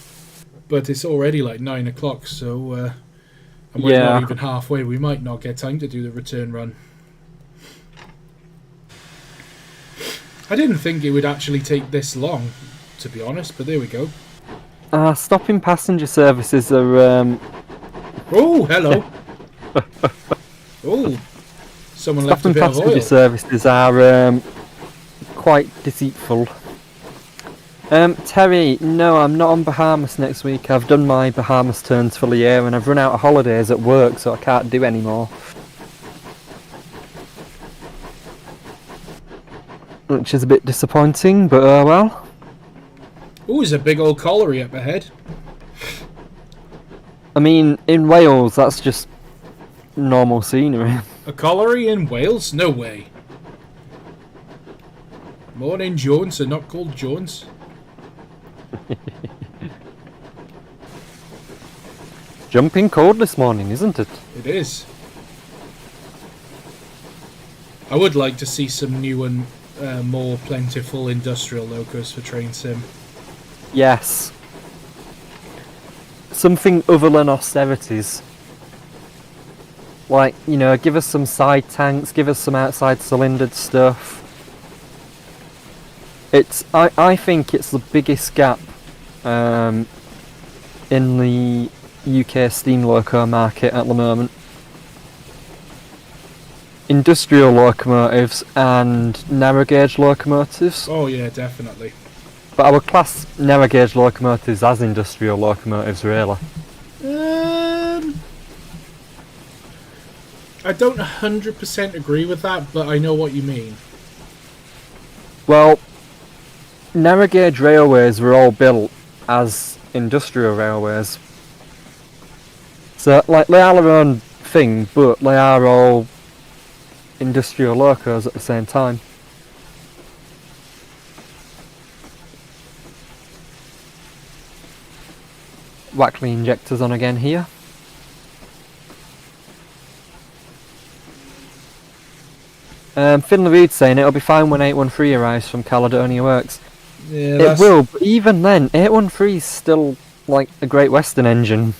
but it's already like 9 o'clock, so and we're not even halfway. We might not get time to do the return run. I didn't think it would actually take this long, to be honest, but there we go. Stopping passenger services are... Oh, hello! Oh, someone left a bit of Stopping passenger oil. services are quite deceitful. Terry, no, I'm not on Bahamas next week. I've done my Bahamas turns for the year and I've run out of holidays at work, so I can't do any more. Which is a bit disappointing, but well. Oh, there's a big old colliery up ahead. I mean, in Wales, that's just normal scenery. A colliery in Wales? No way. Morning, Jones, and not called Jones. Jumping cold this morning, isn't it? It is. I would like to see some new and more plentiful industrial logos for Train Sim. Yes. Something other than austerities. Like, you know, give us some side tanks, give us some outside cylindered stuff. I think it's the biggest gap in the UK steam loco market at the moment. Industrial locomotives and narrow gauge locomotives. Oh yeah, definitely. But I would class narrow gauge locomotives as industrial locomotives, really. I don't 100% agree with that, but I know what you mean. Well, narrow gauge railways were all built as industrial railways. So, like, they are their own thing, but they are all industrial locos at the same time. Wackley injectors on again here. Finley Reed's saying it'll be fine when 813 arrives from Caledonia Works. Yeah, it will, but even then, 813 is still like a Great Western engine.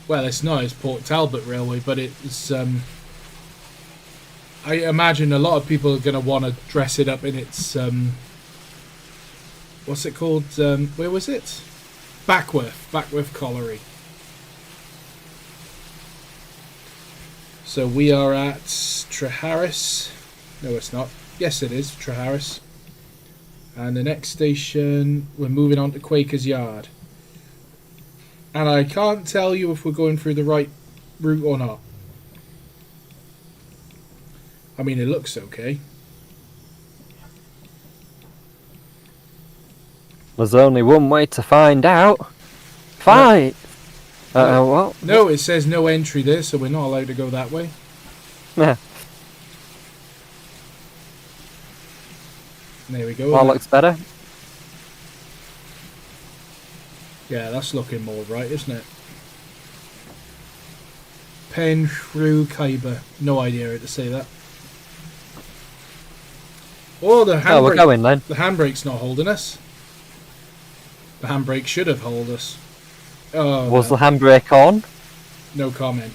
Well, it's not, it's Port Talbot Railway, but it's I imagine a lot of people are going to want to dress it up in its what's it called? Where was it? Backworth Colliery. So we are at Treharris. No, it's not. Yes, it is Treharris. And the next station, we're moving on to Quaker's Yard. And I can't tell you if we're going through the right route or not. I mean, it looks okay. There's only one way to find out. Fight! What? No, it says no entry there, so we're not allowed to go that way. Yeah. There we go. Well, looks better. Yeah, that's looking more right, isn't it? Penshrew Khyber. No idea how to say that. Oh, the handbrake. Oh, we're going then. The handbrake's not holding us. The handbrake should have held us. Oh, was the handbrake on? No comment.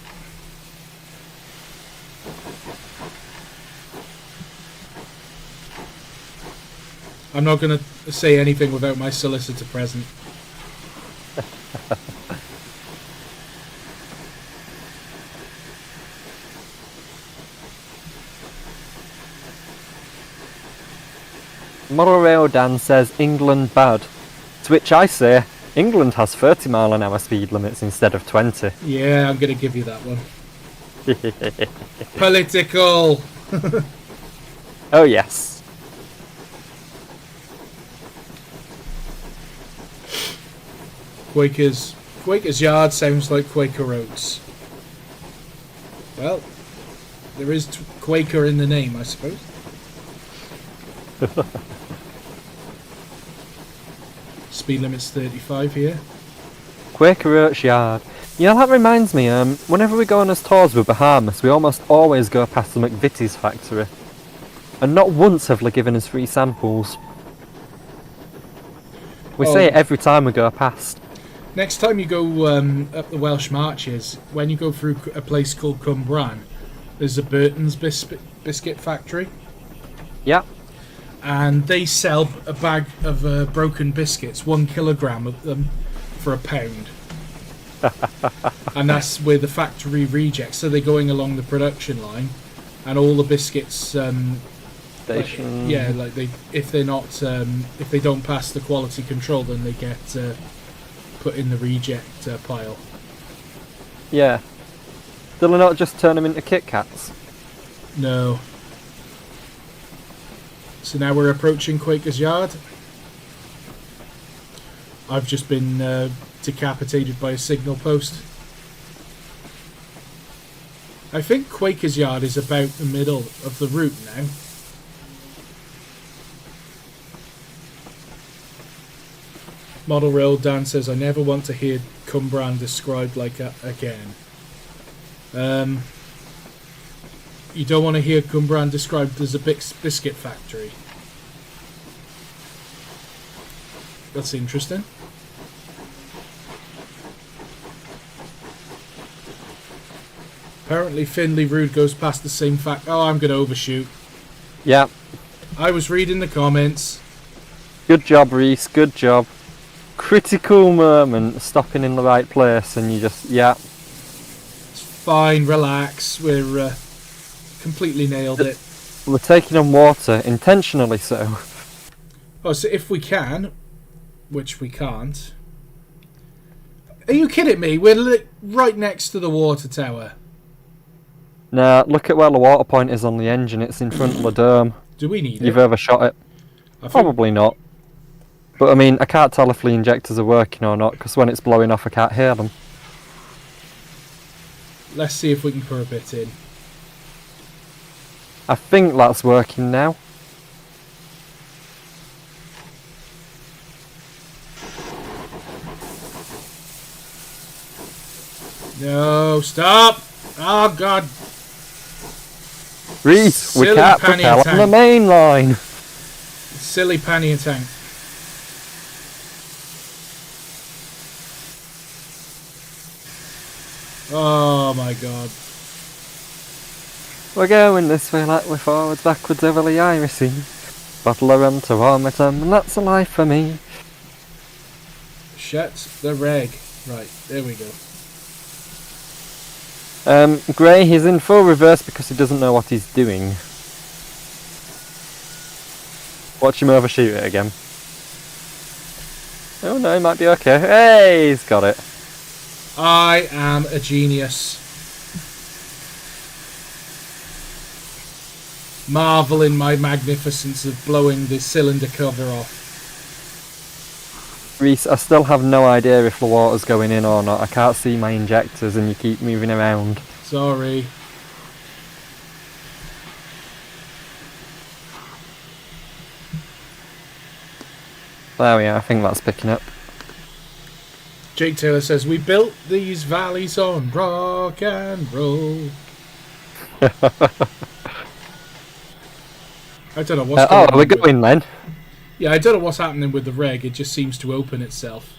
I'm not going to say anything without my solicitor present. Monorail Dan says England bad. To which I say, England has 30-mile-an-hour speed limits instead of 20. Yeah, I'm going to give you that one. Political! Oh yes. Quaker's Yard sounds like Quaker Oats. Well, there is Quaker in the name, I suppose. Speed limit's 35 here. Quaker Oats Yard. Yeah, that reminds me, whenever we go on us tours with Bahamas, we almost always go past the McVitie's factory. And not once have they given us free samples. We say it every time we go past. Next time you go up the Welsh Marches, when you go through a place called Cwmbran, there's a Burton's biscuit factory. Yeah. And they sell a bag of broken biscuits, 1 kilogram of them, for £1. And that's with the factory rejects. So they're going along the production line, and all the biscuits, if they're not, if they don't pass the quality control, then they get put in the reject pile. Yeah. Do they not just turn them into Kit Kats? No. So now we're approaching Quaker's Yard. I've just been decapitated by a signal post. I think Quaker's Yard is about the middle of the route now. Model Rail Dan says, I never want to hear Cwmbran described like that again. You don't want to hear Cwmbran described as a biscuit factory. That's interesting. Apparently Findlay Road goes past the same Oh, I'm going to overshoot. Yeah. I was reading the comments. Good job, Reese. Good job. Critical moment, stopping in the right place, and you just, yeah. It's fine, relax. We're completely nailed it. We're taking on water, intentionally so. Oh, so if we can, which we can't. Are you kidding me? We're right next to the water tower. Nah, look at where the water point is on the engine. It's in front of the dome. Do we need it? You've overshot it. Probably not. But I mean, I can't tell if the injectors are working or not, because when it's blowing off I can't hear them. Let's see if we can put a bit in. I think that's working now. No, stop! Oh, God. Reese, we Silly can't panny propel on tank. the main line. Silly pannier tank. Oh, my God. We're going this way like we're forwards, backwards over the irisy. Bottle of rum to warm it up, and that's a life for me. Shut the reg. Right, there we go. Gray, he's in full reverse because he doesn't know what he's doing. Watch him overshoot it again. Oh no, he might be okay. Hey, he's got it. I am a genius. Marvel in my magnificence of blowing the cylinder cover off. Reese, I still have no idea if the water's going in or not. I can't see my injectors and you keep moving around. Sorry. There we are, I think that's picking up. Jake Taylor says, we built these valleys on rock and roll. I don't know what's going on. Oh, we're going then. Yeah, I don't know what's happening with the reg. It just seems to open itself.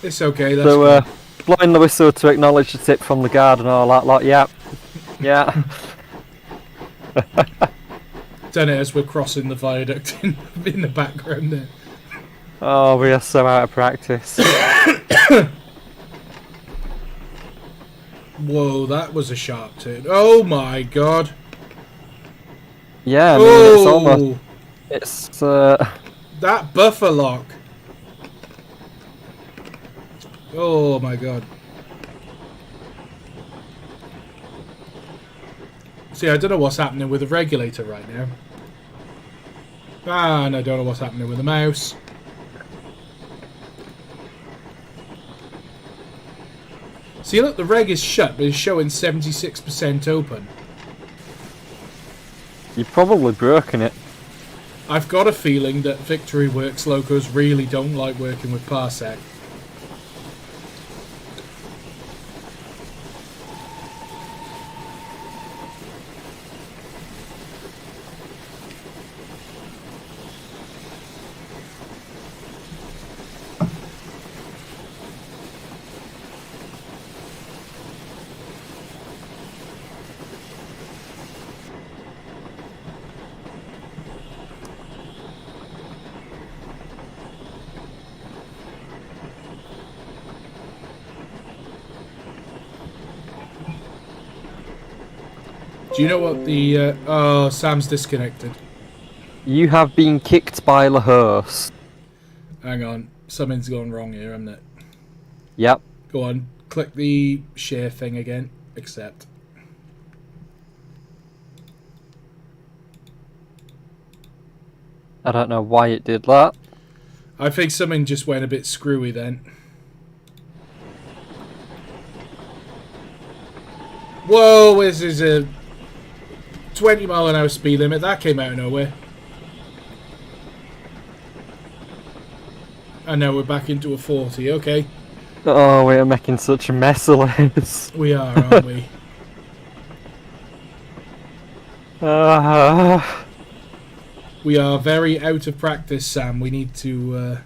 It's okay. That's So, blowing the whistle to acknowledge the tip from the guard and all that lot. Yeah. Yeah. Done it as we're crossing the viaduct in the background there. Oh, we are so out of practice. Whoa, that was a sharp turn. Oh my God. Yeah, I mean, it's almost... It's, That buffer lock. Oh my god. See, I don't know what's happening with the regulator right now. And I don't know what's happening with the mouse. See, look, the reg is shut, but it's showing 76% open. You've probably broken it. I've got a feeling that Victory Works locos really don't like working with Parsec. Do you know what the... oh, Sam's disconnected. You have been kicked by the horse. Hang on. Something's gone wrong here, hasn't it? Yep. Go on. Click the share thing again. Accept. I don't know why it did that. I think something just went a bit screwy then. Whoa, this is a 20-mile-an-hour speed limit. That came out of nowhere. And now we're back into a 40. Okay. Oh, we're making such a mess of this. We are, aren't we? We are very out of practice, Sam. We need to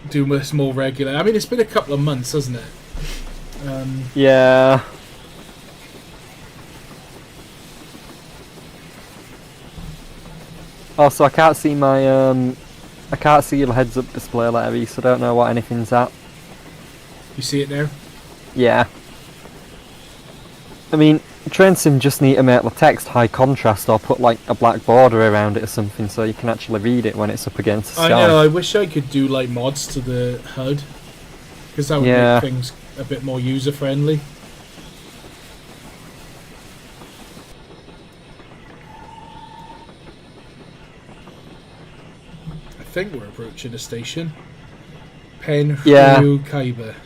do this more regular. I mean, it's been a couple of months, hasn't it? Yeah. Also, I can't see my I can't see the heads-up display letter, so I don't know what anything's at. You see it now? Yeah. I mean, train sim just need to make the text high contrast or put like a black border around it or something so you can actually read it when it's up against the sky. I know, I wish I could do like mods to the HUD, because that would make things a bit more user-friendly. I think we're approaching a station. Penrhydeucaibe.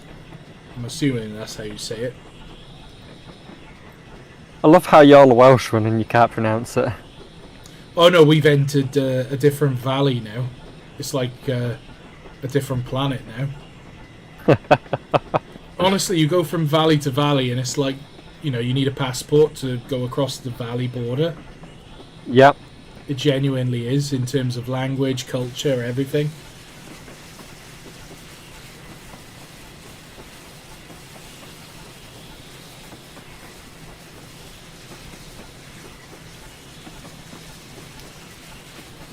I'm assuming that's how you say it. I love how you're the Welshman and you can't pronounce it. Oh no, we've entered a different valley now. It's like a different planet now. Honestly, you go from valley to valley and it's like, you know, you need a passport to go across the valley border. Yep. It genuinely is, in terms of language, culture, everything.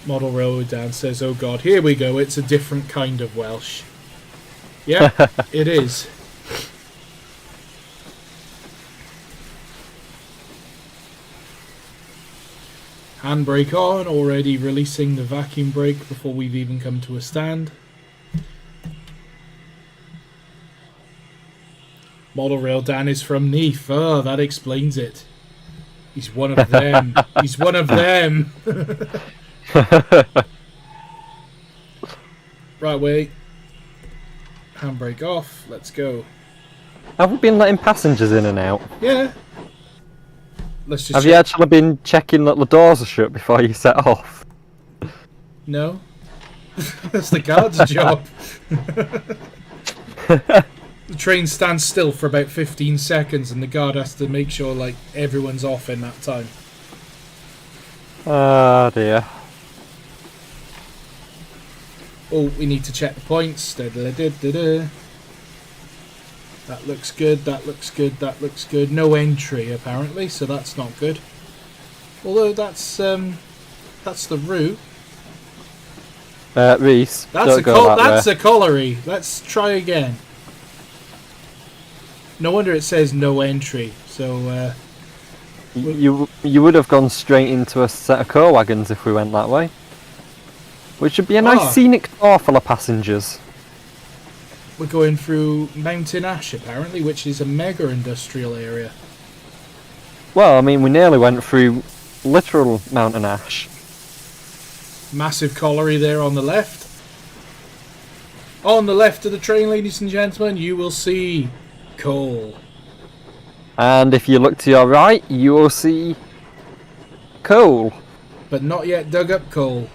Model Railroad Dan says, oh god, here we go, it's a different kind of Welsh. Yeah, it is. Handbrake on, already releasing the vacuum brake before we've even come to a stand. Model Rail Dan is from Neath. Oh, that explains it. He's one of them. He's one of them. Right way. Handbrake off. Let's go. Have we been letting passengers in and out? Yeah. Let's just Have you actually been checking that the doors are shut before you set off? No. That's the guard's job. The train stands still for about 15 seconds and the guard has to make sure like everyone's off in that time. Oh dear. Oh, we need to check the points. Da-da-da-da-da. That looks good, that looks good, that looks good. No entry apparently, so that's not good. Although that's the route. Reese, That's don't a colliery. Let's try again. No wonder it says no entry. So you would have gone straight into a set of car wagons if we went that way. which would be a nice Ah. scenic tour full of passengers. We're going through Mountain Ash, apparently, which is a mega industrial area. Well, I mean, we nearly went through literal Mountain Ash. Massive colliery there on the left. On the left of the train, ladies and gentlemen, you will see coal. And if you look to your right, you will see coal. But not yet dug up coal.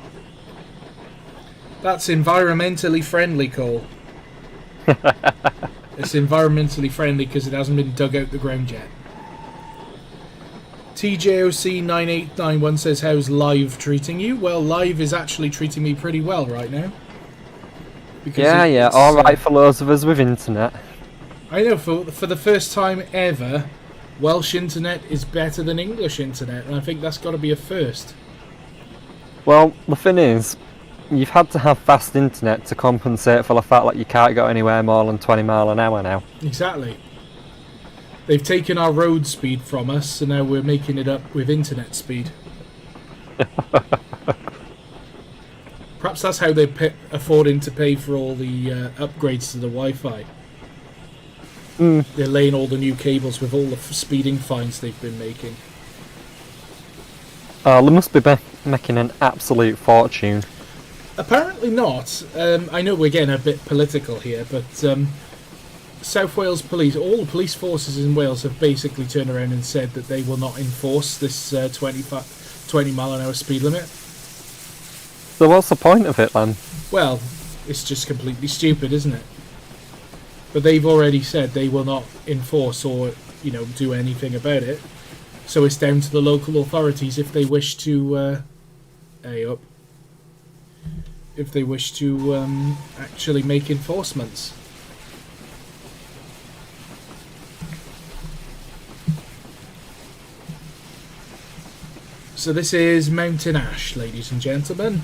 That's environmentally friendly coal. It's environmentally friendly because it hasn't been dug out the ground yet. TJOC9891 says, how's Live treating you? Well, Live is actually treating me pretty well right now. Because Yeah, alright for those of us with internet. I know, for the first time ever, Welsh internet is better than English internet, and I think that's got to be a first. Well, the thing is, you've had to have fast internet to compensate for the fact that you can't go anywhere more than 20 mile an hour now. Exactly. They've taken our road speed from us, so now we're making it up with internet speed. Perhaps that's how they're affording to pay for all the upgrades to the Wi-Fi. They're laying all the new cables with all the speeding fines they've been making. Oh, they must be making an absolute fortune. Apparently not. I know we're getting a bit political here, but South Wales Police, all the police forces in Wales have basically turned around and said that they will not enforce this 20 mile an hour speed limit. So what's the point of it then? Well, it's just completely stupid, isn't it? But they've already said they will not enforce or, do anything about it. So it's down to the local authorities if they wish to, if they wish to actually make enforcements. So this is Mountain Ash, ladies and gentlemen.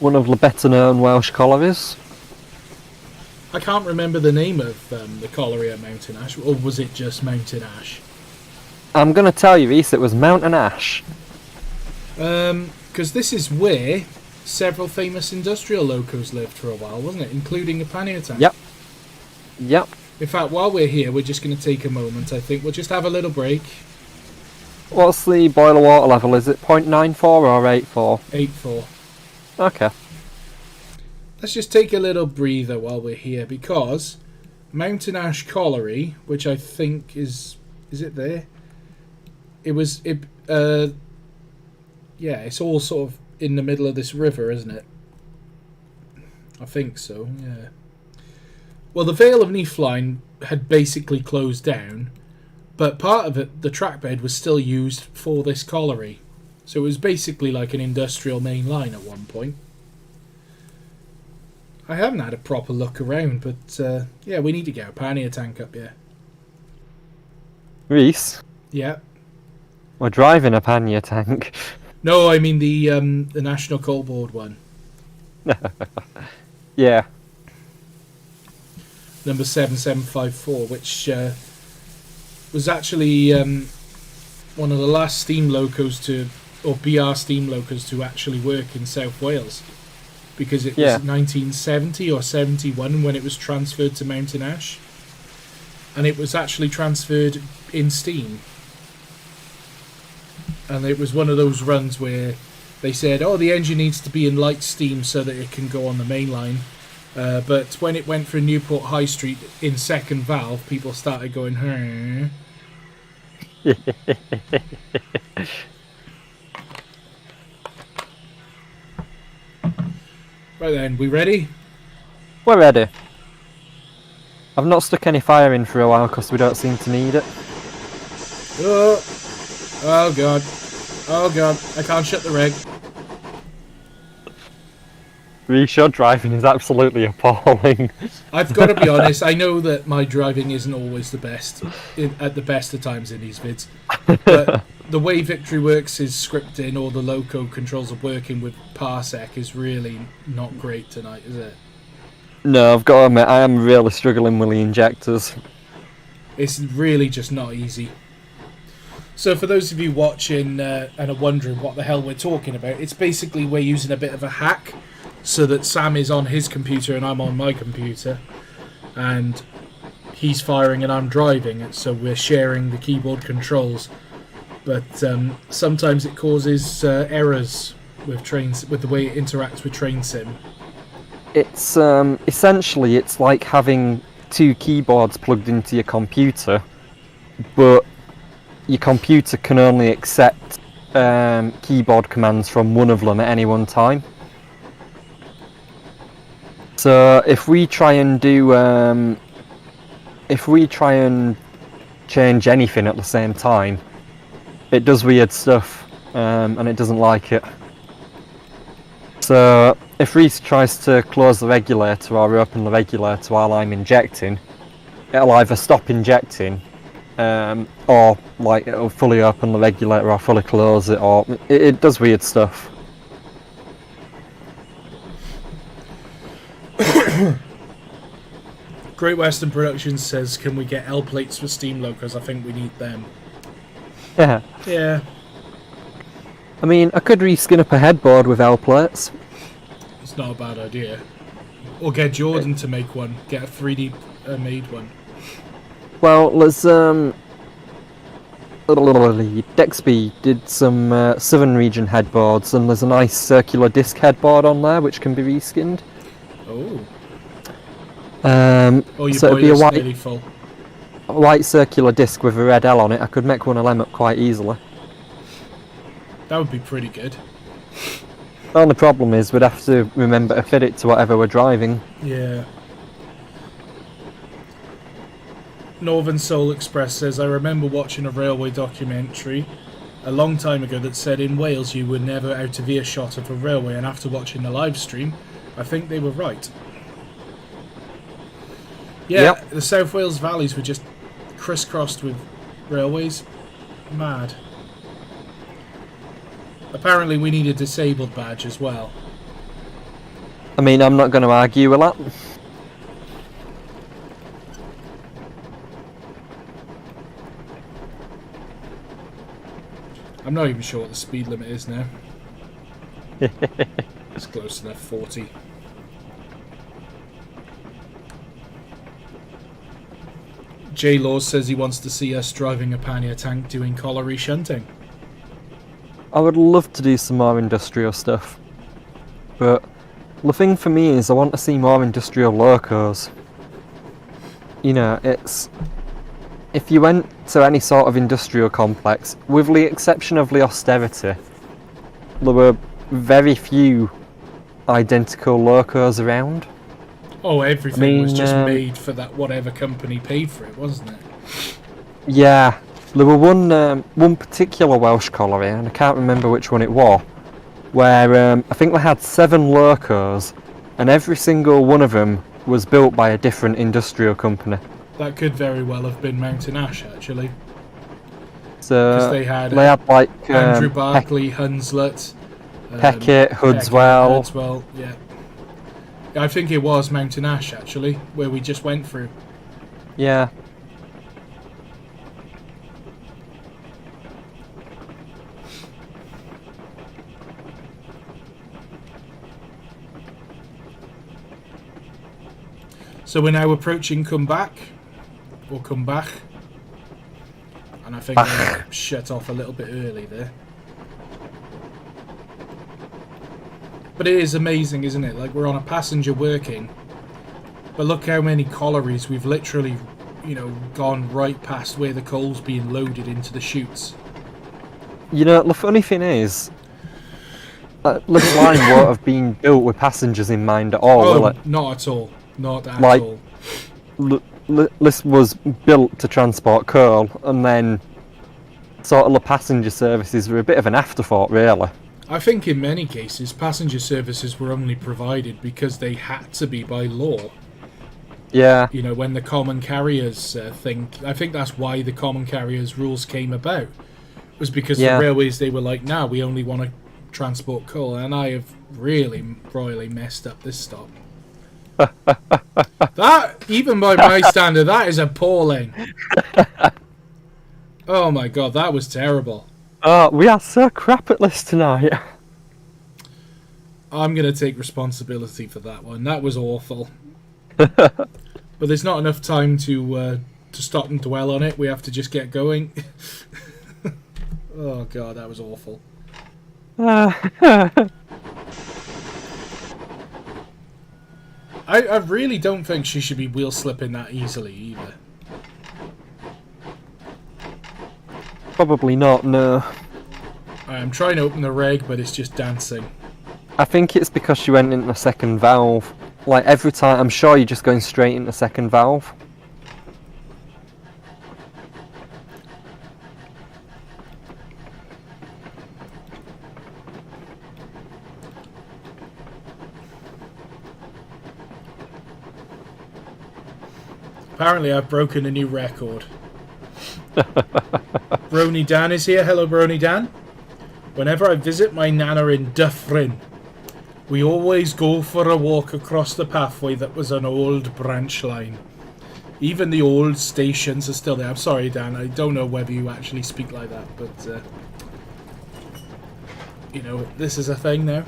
One of the better known Welsh collieries. I can't remember the name of the colliery at Mountain Ash, or was it just Mountain Ash? I'm going to tell you, Reese, it was Mountain Ash. Because this is where several famous industrial locos lived for a while, wasn't it? Including a pannier tank. Yep. In fact, while we're here, we're just going to take a moment, I think. We'll just have a little break. What's the boiler water level? Is it 0.94 or 84? 8-4. Okay. Let's just take a little breather while we're here, because Mountain Ash Colliery, which I think is it there? It's all sort of in the middle of this river, isn't it? I think so, yeah. Well, the Vale of Neath line had basically closed down, but part of it, the trackbed, was still used for this colliery. So it was basically like an industrial main line at one point. I haven't had a proper look around, but we need to get a pannier tank up here. Reese, Yeah. we're driving a pannier tank. No, I mean the National Coal Board one. Yeah. Number 7754, which was actually one of the last steam locos BR steam locos to actually work in South Wales. Because it was 1970 or 71 when it was transferred to Mountain Ash. And it was actually transferred in steam. And it was one of those runs where they said, the engine needs to be in light steam so that it can go on the main line. But when it went through Newport High Street in second valve, people started going, Right then, we ready? We're ready. I've not stuck any fire in for a while because we don't seem to need it. Oh god. Oh god, I can't shut the reg. Reese, your driving is absolutely appalling. I've got to be honest, I know that my driving isn't always the best, at the best of times in these vids, but the way Victory Works is scripting or the loco controls are working with Parsec is really not great tonight, is it? No, I've got to admit, I am really struggling with the injectors. It's really just not easy. So for those of you watching and are wondering what the hell we're talking about, it's basically we're using a bit of a hack so that Sam is on his computer and I'm on my computer, and he's firing and I'm driving it, so we're sharing the keyboard controls. But sometimes it causes errors with the way it interacts with Train Sim. It's essentially it's like having two keyboards plugged into your computer, but your computer can only accept keyboard commands from one of them at any one time. So if we try and change anything at the same time, it does weird stuff, and it doesn't like it. So if Reese tries to close the regulator or open the regulator while I'm injecting, it'll either stop injecting, or like it'll fully open the regulator or fully close it, or it does weird stuff. Great Western Productions says, can we get L plates for steam locos? I think we need them. Yeah. Yeah. I mean, I could reskin up a headboard with L plates. It's not a bad idea. Or get Jordan to make one. Get a 3D made one. Well, let's Dexby did some Southern region headboards, and there's a nice circular disc headboard on there which can be reskinned. Oh. Your So it'd be nearly full. a white circular disc with a red L on it. I could make one of them up quite easily. That would be pretty good. The only problem is we'd have to remember to fit it to whatever we're driving. Yeah. Northern Soul Express says, I remember watching a railway documentary a long time ago that said in Wales you were never out of earshot of a railway, and after watching the live stream, I think they were right. Yeah, Yep. The South Wales valleys were just crisscrossed with railways. Mad. Apparently we need a disabled badge as well. I mean, I'm not going to argue with that. I'm not even sure what the speed limit is now. It's close enough, 40. J Laws says he wants to see us driving a pannier tank doing colliery shunting. I would love to do some more industrial stuff, but the thing for me is I want to see more industrial locos. You know, it's... If you went to any sort of industrial complex, with the exception of the austerity, there were very few identical locos around. Oh, everything was just made for that whatever company paid for it, wasn't it? Yeah, there were one particular Welsh colliery, and I can't remember which one it was, where I think they had 7 locos, and every single one of them was built by a different industrial company. That could very well have been Mountain Ash, actually. So Because they had like Andrew Barclay, Hunslet, Peckett, Hudswell. Hudswell, yeah. I think it was Mountain Ash, actually, where we just went through. Yeah. So we're now approaching Comeback, or Comeback, and I think I shut off a little bit early there. But it is amazing, isn't it? Like, we're on a passenger working, but look how many collieries we've literally, you know, gone right past where the coal's being loaded into the chutes. You know, the funny thing is, this line won't have been built with passengers in mind at all, will it? Not at all. Not at Like, all. This was built to transport coal, and then sort of the passenger services were a bit of an afterthought, really. I think in many cases, passenger services were only provided because they had to be by law. Yeah. You know, when the common carriers thing, I think that's why the common carriers rules came about. Was because the railways, they were like, nah, we only want to transport coal, and I have really royally messed up this stop. That, even by my standard, that is appalling. Oh my god, that was terrible. Oh, we are so crap at this tonight. I'm going to take responsibility for that one. That was awful. But there's not enough time to stop and dwell on it. We have to just get going. Oh god, that was awful. I really don't think she should be wheel slipping that easily either. Probably not, no. I'm trying to open the reg, but it's just dancing. I think it's because she went into the second valve. Like, every time, I'm sure you're just going straight into the second valve. Apparently I've broken a new record. Brony Dan is here. Hello, Brony Dan. Whenever I visit my nana in Dyffryn, we always go for a walk across the pathway that was an old branch line. Even the old stations are still there. I'm sorry, Dan. I don't know whether you actually speak like that, but you know, this is a thing now.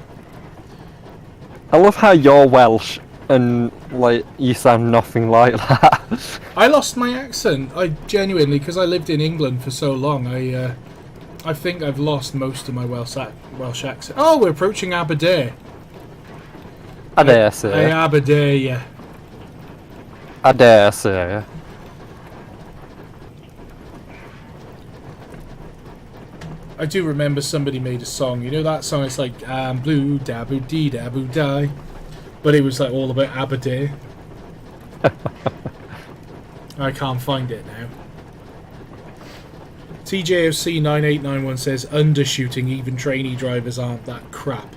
I love how you're Welsh and, like, you sound nothing like that. I lost my accent. I genuinely, because I lived in England for so long, I think I've lost most of my Welsh accent. Oh, we're approaching Aberdare. I dare say. Hey, Aberdare, yeah. I dare say. I do remember somebody made a song. You know that song? It's like, blue, daboo, dee, daboo, die. But it was like all about Aberdare. I can't find it now. TJOC 9891 says, undershooting, even trainee drivers aren't that crap.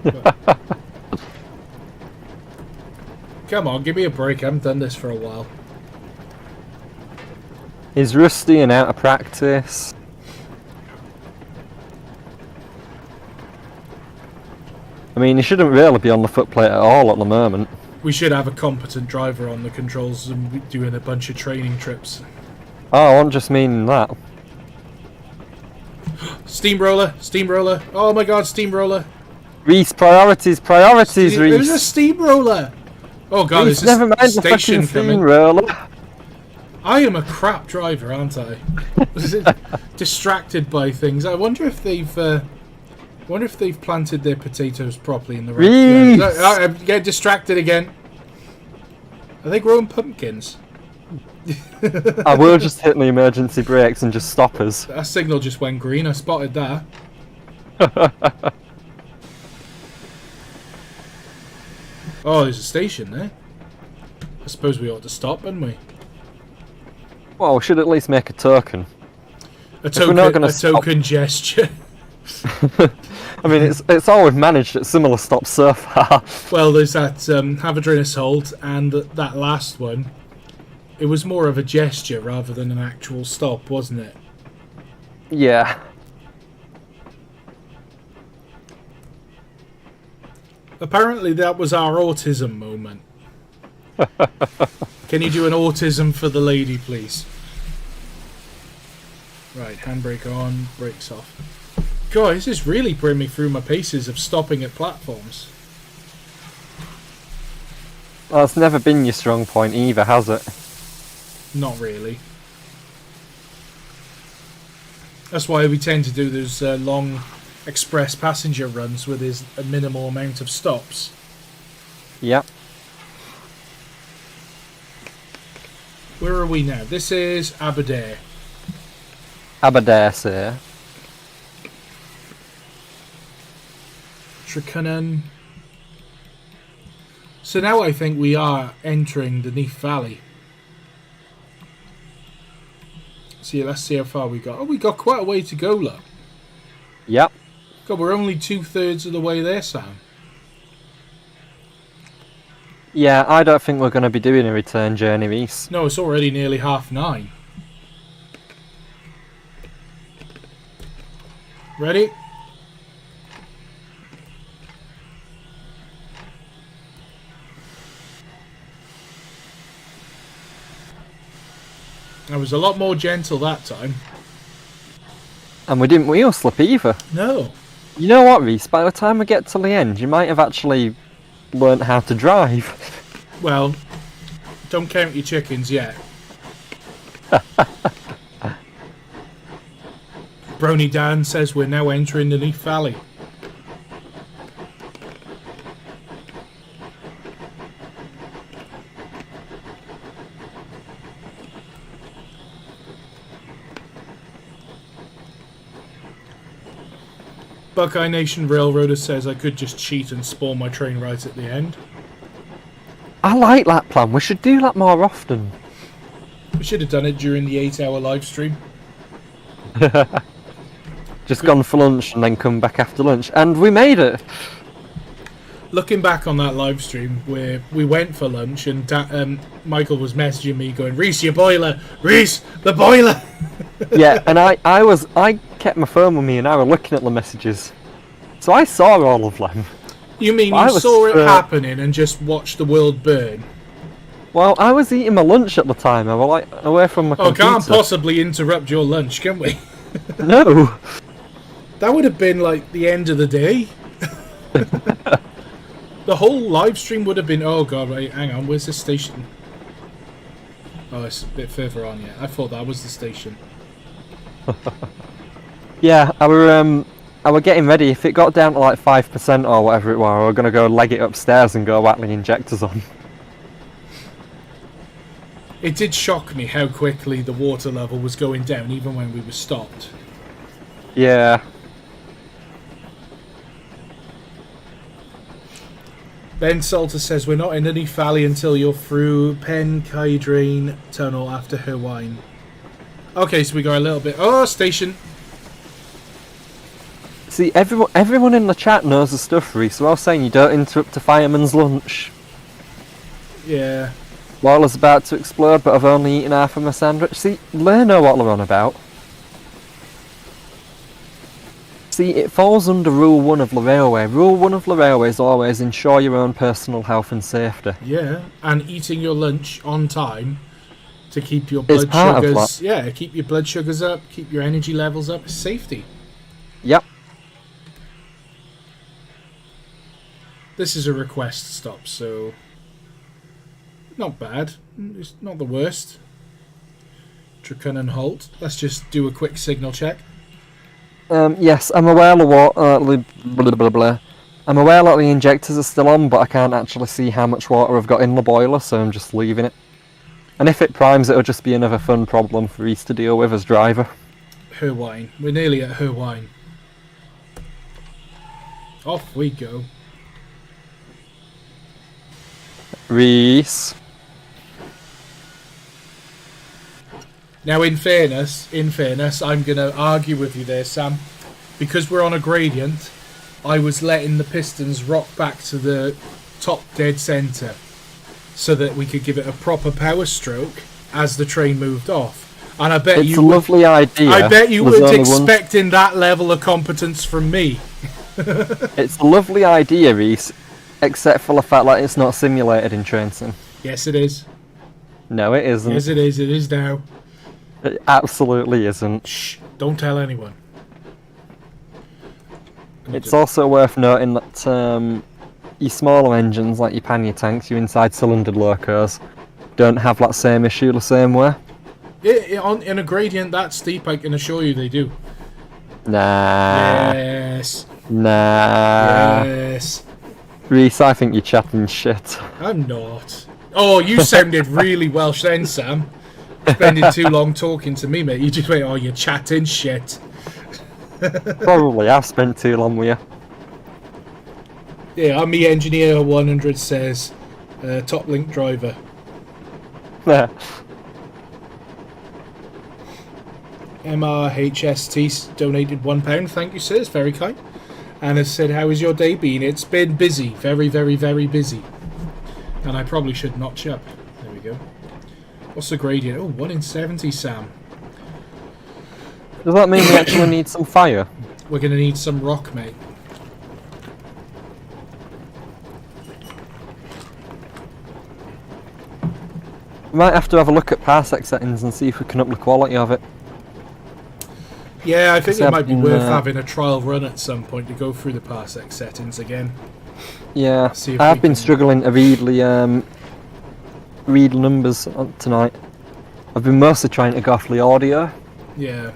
But, come on, give me a break. I haven't done this for a while. He's rusty and out of practice. I mean, he shouldn't really be on the footplate at all at the moment. We should have a competent driver on the controls and doing a bunch of training trips. Oh, I wasn't just meaning that. Steamroller, steamroller. Oh my god, steamroller. Reese, priorities, Reese. There's a steamroller. Oh god, Reese, there's never a mind the station fucking coming. steamroller. I am a crap driver, aren't I? Distracted by things. I wonder if they've planted their potatoes properly in the right Reese! place. I get distracted again. Are they growing pumpkins? I will just hit the emergency brakes and just stop us. That signal just went green. I spotted that. Oh, there's a station there. I suppose we ought to stop, hadn't we? Well, we should at least make a token. A we're not gonna token gesture. I mean, it's all we've managed at similar stops so far. Well, there's that Haverdrinus Hold, and that last one. It was more of a gesture rather than an actual stop, wasn't it? Yeah. Apparently that was our autism moment. Can you do an autism for the lady, please? Right, handbrake on, brakes off. God, this is really putting me through my paces of stopping at platforms. Well, it's never been your strong point either, has it? Not really. That's why we tend to do those long express passenger runs with a minimal amount of stops. Yep. Where are we now? This is Aberdare. Aberdare, sir. Trecunnan. So now I think we are entering the Neath Valley. See, let's see how far we got. Oh, we got quite a way to go, look. Yep. God, we're only 2/3 of the way there, Sam. Yeah, I don't think we're going to be doing a return journey, Reese. No, it's already nearly 9:30. Ready? I was a lot more gentle that time. And we didn't wheel slip either. No. You know what, Reese? By the time we get to the end, you might have actually learnt how to drive. Well, don't count your chickens yet. Brony Dan says we're now entering the Neath Valley. Buckeye Nation Railroader says I could just cheat and spawn my train right at the end. I like that plan. We should do that more often. We should have done it during the 8-hour live stream. Just gone for lunch and then come back after lunch. And we made it. Looking back on that live stream where we went for lunch and Michael was messaging me going, Reese, your boiler! Reese, the boiler! Yeah, and I kept my phone with me and I was looking at the messages. So I saw all of them. You mean you saw it happening and just watched the world burn? Well, I was eating my lunch at the time. I was like away from my computer. Can't possibly interrupt your lunch, can we? No. That would have been like the end of the day. The whole live stream would have been, oh god, wait, hang on, where's this station? Oh, it's a bit further on, yeah. I thought that was the station. Yeah, I were getting ready. If it got down to like 5% or whatever it was, I were going to go leg it upstairs and go whack the injectors on. It did shock me how quickly the water level was going down, even when we were stopped. Yeah. Ben Salter says we're not in any valley until you're through Pen Kydrain Tunnel after Hawaiian. Okay, so we got a little bit. Oh, station. See, everyone in the chat knows the stuff, Reese. So I was saying you don't interrupt a fireman's lunch. Yeah. Boiler's about to explode, but I've only eaten half of my sandwich. See, they know what they're on about. See, it falls under Rule 1 of the railway. Rule 1 of the railway is always ensure your own personal health and safety. Yeah, and eating your lunch on time to keep your blood sugars... Yeah, keep your blood sugars up, keep your energy levels up. Safety. Yep. This is a request stop, so... Not bad. It's not the worst. Dracunan Halt. Let's just do a quick signal check. Yes, I'm aware of what blah, blah, blah. I'm aware that the injectors are still on, but I can't actually see how much water I've got in the boiler, so I'm just leaving it. And if it primes, it'll just be another fun problem for Reese to deal with as driver. Hawaiian. We're nearly at Hawaiian. Off we go. Reese. Now, in fairness, I'm going to argue with you there, Sam. Because we're on a gradient, I was letting the pistons rock back to the top dead centre so that we could give it a proper power stroke as the train moved off. And I bet it's a lovely idea. I bet you weren't expecting that level of competence from me. It's a lovely idea, Reese, except for the fact that it's not simulated in train sim. Yes, it is. No, it isn't. Yes, it is. It is now. It absolutely isn't. Shh, don't tell anyone. It's also worth noting that your smaller engines, like your pannier tanks, your inside cylinder locos, don't have that same issue the same way. In a gradient that steep, I can assure you they do. Nah. Yes. Nah. Yes. Reese, I think you're chatting shit. I'm not. Oh, you sounded really Welsh then, Sam. Spending too long talking to me, mate. You just went, oh, you're chatting shit. Probably, I've spent too long with you. Yeah, I'm the engineer 100 says, top link driver. MRHST donated £1. Thank you, sir. It's very kind. And has said, how has your day been? It's been busy. Very, very, very busy. And I probably should notch up. There we go. What's the gradient? Oh, 1 in 70, Sam. Does that mean we actually need some fire? We're going to need some rock, mate. We might have to have a look at parsec settings and see if we can up the quality of it. Yeah, I think it might be worth been, having a trial run at some point to go through the parsec settings again. Yeah, See if I've we been can- struggling to read numbers tonight. I've been mostly trying to go off the audio. Yeah.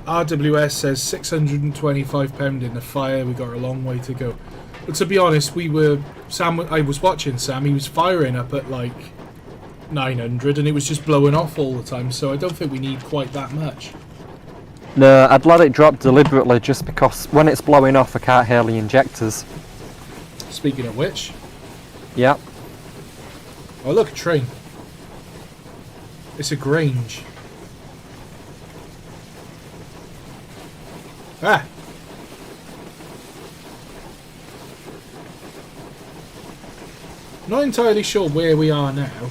RWS says £625 in the fire. We got a long way to go. But to be honest, I was watching Sam. He was firing up at like 900, and it was just blowing off all the time. So I don't think we need quite that much. No, I'd let it drop deliberately just because when it's blowing off I can't hear the injectors. Speaking of which, Yep. oh look, a train. It's a Grange. Ah. Not entirely sure where we are now.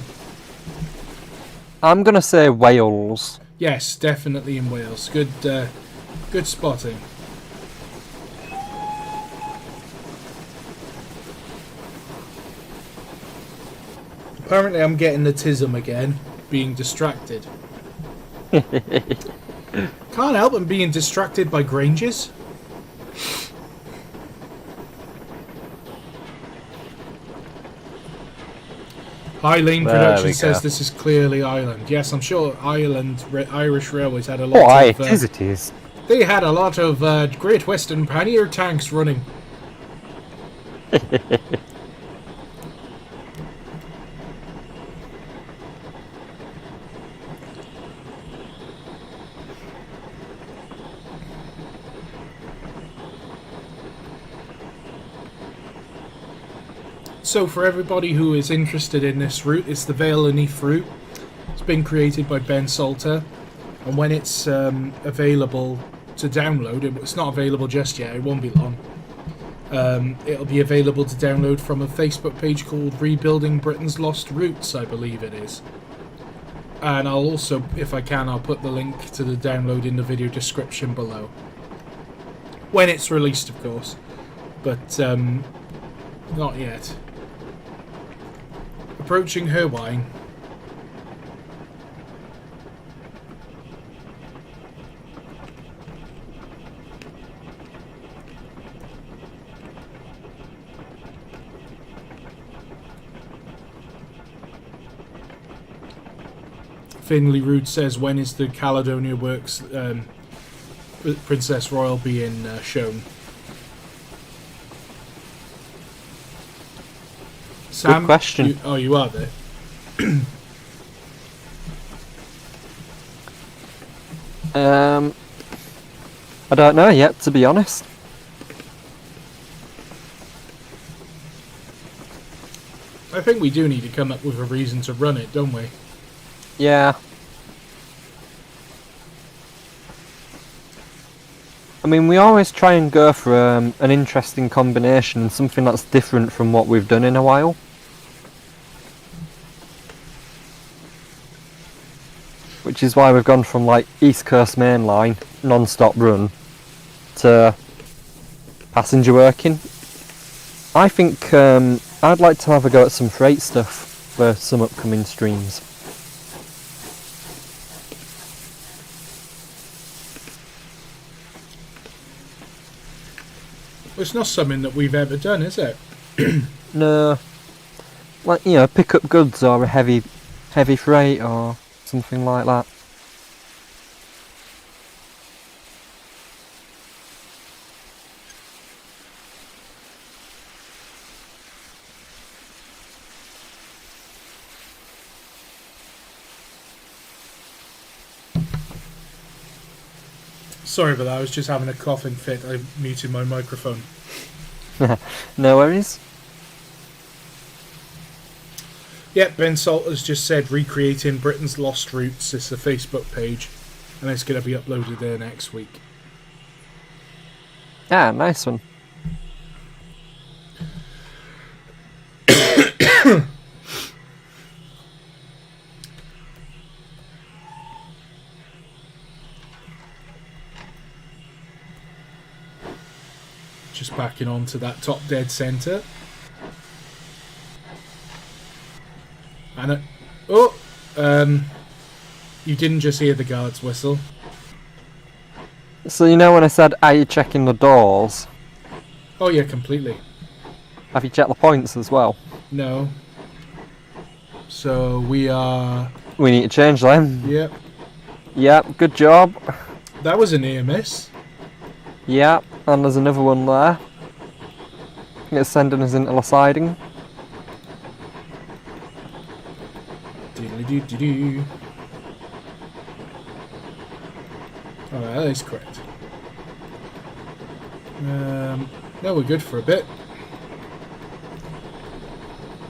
I'm gonna say Wales. Yes, definitely in Wales. Good spotting. Apparently I'm getting the tism again, being distracted. Can't help but being distracted by Granges. High Lane There Production we says go. this is clearly Ireland. Yes, I'm sure Irish Railways had a lot Oh, aye, of... it is. they had a lot of Great Western Pannier tanks running. So for everybody who is interested in this route, it's the Vale of Neath route. It's been created by Ben Salter, and when it's available to download, it's not available just yet, it won't be long. It'll be available to download from a Facebook page called Rebuilding Britain's Lost Routes, I believe it is. And I'll also, if I can, I'll put the link to the download in the video description below. When it's released, of course. But, not yet. Approaching Herwine. Finley Rood says, when is the Caledonia Works Princess Royal being shown? Sam, Good question. You are there. I don't know yet, to be honest. I think we do need to come up with a reason to run it, don't we? Yeah. I mean, we always try and go for an interesting combination and something that's different from what we've done in a while. Which is why we've gone from like East Coast Main Line, non-stop run, to passenger working. I think I'd like to have a go at some freight stuff for some upcoming streams. Well, it's not something that we've ever done, is it? No, like, you know, pick up goods or a heavy freight or something like that. Sorry about that, I was just having a coughing fit. I muted my microphone. No worries. Yep, Ben Salter's just said recreating Britain's Lost Routes. It's a Facebook page, and it's going to be uploaded there next week. Yeah, nice one. backing onto that top dead centre. And you didn't just hear the guard's whistle. So you know when I said, are you checking the doors? Oh yeah, completely. Have you checked the points as well? No. So we are... We need to change them. Yep. Yep, good job. That was a near miss. Yep, and there's another one there. It's sending us into the siding. Doodly-doo-doo-doo. Alright, that is correct. No, we're good for a bit.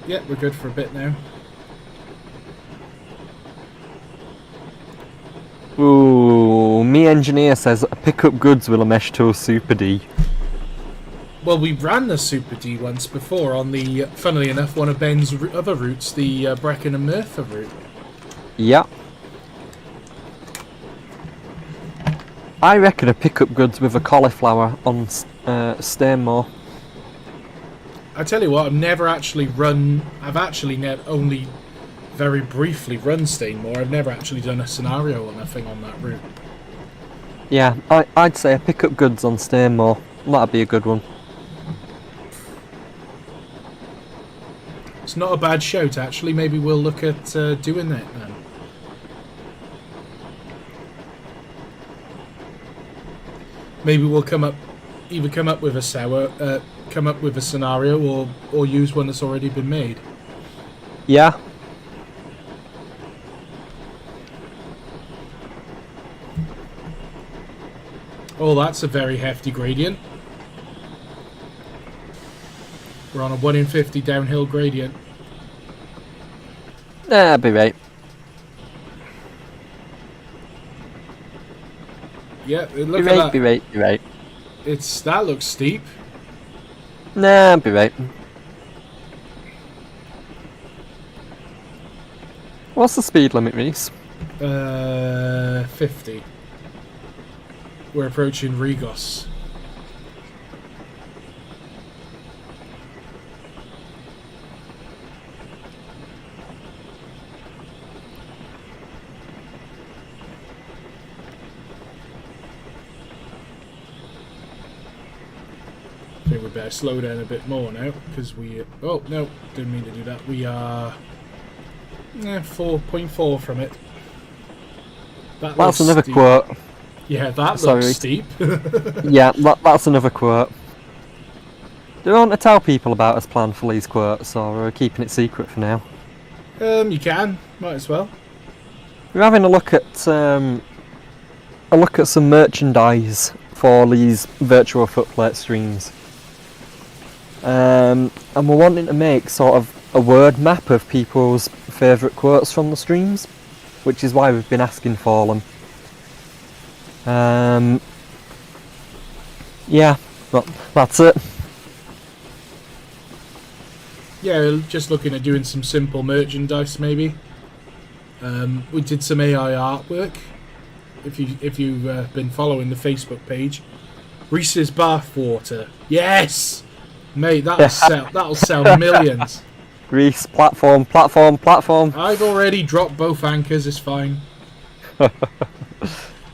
Yep, we're good for a bit now. Ooh, me engineer says pick up goods with a mesh to a Super D. Well, we ran the Super D once before on the, funnily enough, one of Ben's other routes, the Brecon and Merthyr route. Yep. I reckon a pick up goods with a cauliflower on Stainmore. I tell you what, I've never actually run... I've actually only very briefly run Stainmore. I've never actually done a scenario or nothing on that route. Yeah, I'd say a pick up goods on Stainmore. That'd be a good one. It's not a bad shout, actually. Maybe we'll look at doing that then. Maybe we'll either come up with a scenario or use one that's already been made. Yeah. Oh, that's a very hefty gradient. We're on a 1 in 50 downhill gradient. That'd be right. Yeah, look at that. Be right. That looks steep. Nah, be right. What's the speed limit, Reese? 50. We're approaching Regos. I think we better slow down a bit more now, because we... Oh, no, didn't mean to do that. We are 4.4 from it. That's another steep. quote. Yeah, that Sorry. looks steep. Yeah, that's another quote. Do you want to tell people about us plan for these quotes, or are we keeping it secret for now? You can. Might as well. We're having a look at some merchandise for these virtual Footplate streams. And we're wanting to make sort of a word map of people's favourite quotes from the streams, which is why we've been asking for them. Yeah, well, that's it. Yeah, just looking at doing some simple merchandise maybe. We did some AI artwork. If you've been following the Facebook page, Reese's bathwater. Yes, mate, that'll sell millions. Reese, platform. I've already dropped both anchors. It's fine.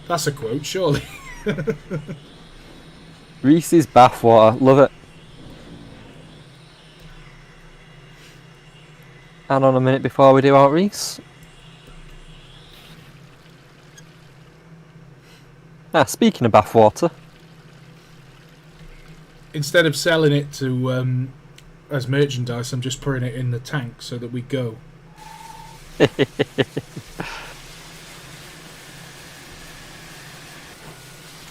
That's a quote, surely. Reese's bathwater, love it. Hang on a minute before we do our Reese. Speaking of bathwater. Instead of selling it to as merchandise, I'm just putting it in the tank so that we go.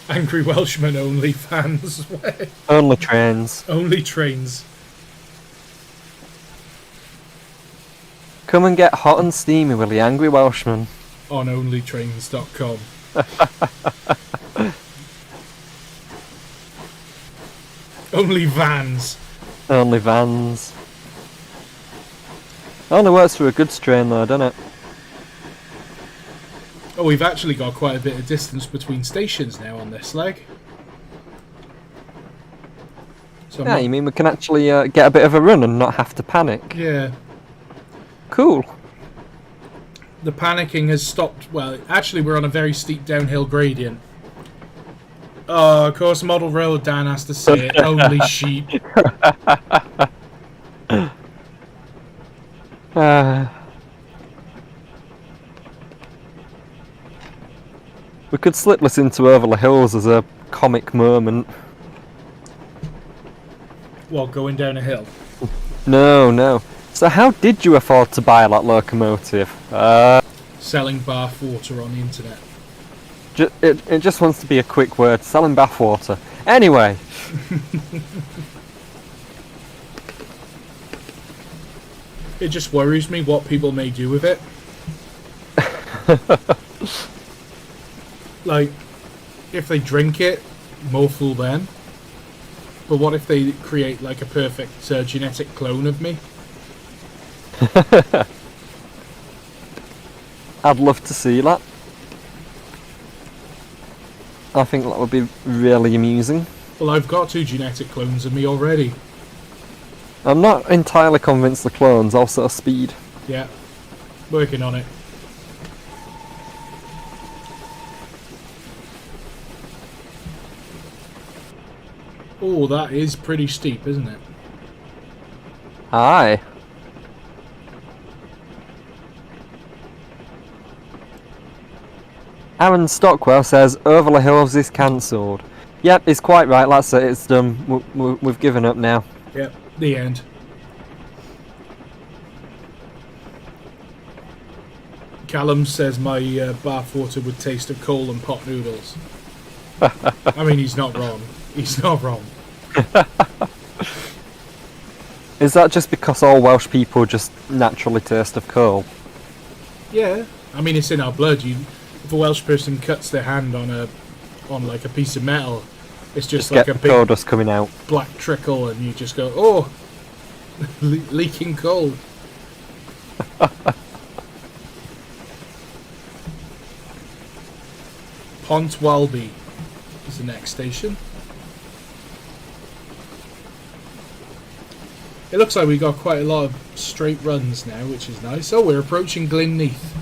Angry Welshman only fans. Only trains. Only trains. Come and get hot and steamy with the Angry Welshman. On onlytrains.com. Only vans. Only vans. Only works for a goods train though, doesn't it? Oh, we've actually got quite a bit of distance between stations now on this leg. So I'm Yeah, not- you mean we can actually get a bit of a run and not have to panic? Yeah. Cool. The panicking has stopped. Well, actually, we're on a very steep downhill gradient. Oh, of course, model road, Dan has to say it. Only sheep. We could slip this into Over the Hills as a comic moment. Well, going down a hill. No, no. So how did you afford to buy that locomotive? Selling bath water on the internet. It just wants to be a quick word. Selling bathwater. Anyway. It just worries me what people may do with it. Like, if they drink it, more fool them. But what if they create like a perfect genetic clone of me? I'd love to see that. I think that would be really amusing. Well, I've got 2 genetic clones of me already. I'm not entirely convinced the clones also speed. Yeah, working on it. Oh, that is pretty steep, isn't it? Aye. Aaron Stockwell says Over the Hills is cancelled. Yep, he's quite right. That's it. It's done. We've given up now. Yep, the end. Callum says my bathwater would taste of coal and pot noodles. I mean, he's not wrong. He's not wrong. Is that just because all Welsh people just naturally taste of coal? Yeah, I mean, it's in our blood. If a Welsh person cuts their hand on like a piece of metal, it's just like get a big coal dust coming out. black trickle, and you just go, oh, leaking coal. Pontwalby is the next station. It looks like we got quite a lot of straight runs now, which is nice. Oh, we're approaching Neath,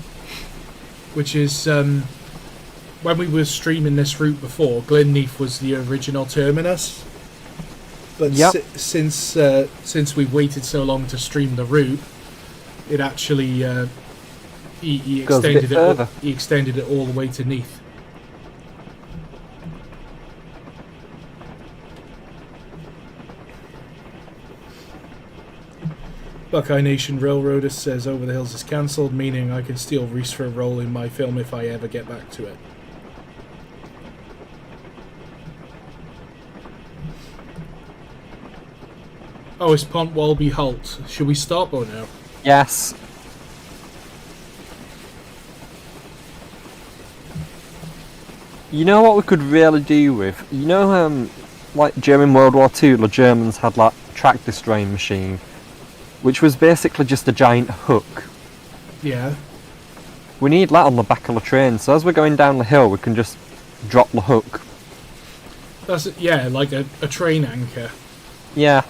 which is when we were streaming this route before, Neath was the original terminus. But Yep. since we waited so long to stream the route, it actually he Goes a bit extended it. further. He extended it all the way to Neath. Buckeye Nation Railroader says Over the Hills is cancelled, meaning I can steal Reese for a role in my film if I ever get back to it. Oh, it's Pontwalby Halt. Should we stop or no? Yes. You know what we could really do with? You know, like during World War II, the Germans had that track destroying machine, which was basically just a giant hook. Yeah. We need that on the back of the train, so as we're going down the hill, we can just drop the hook. That's it, yeah, like a train anchor. Yeah.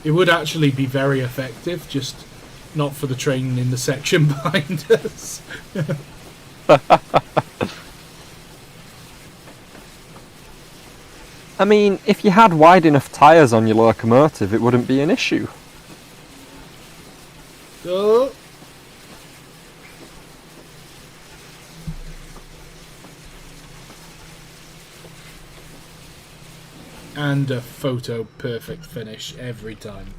It would actually be very effective, just not for the train in the section behind us. I mean, if you had wide enough tyres on your locomotive, it wouldn't be an issue. Oh. And a photo perfect finish every time.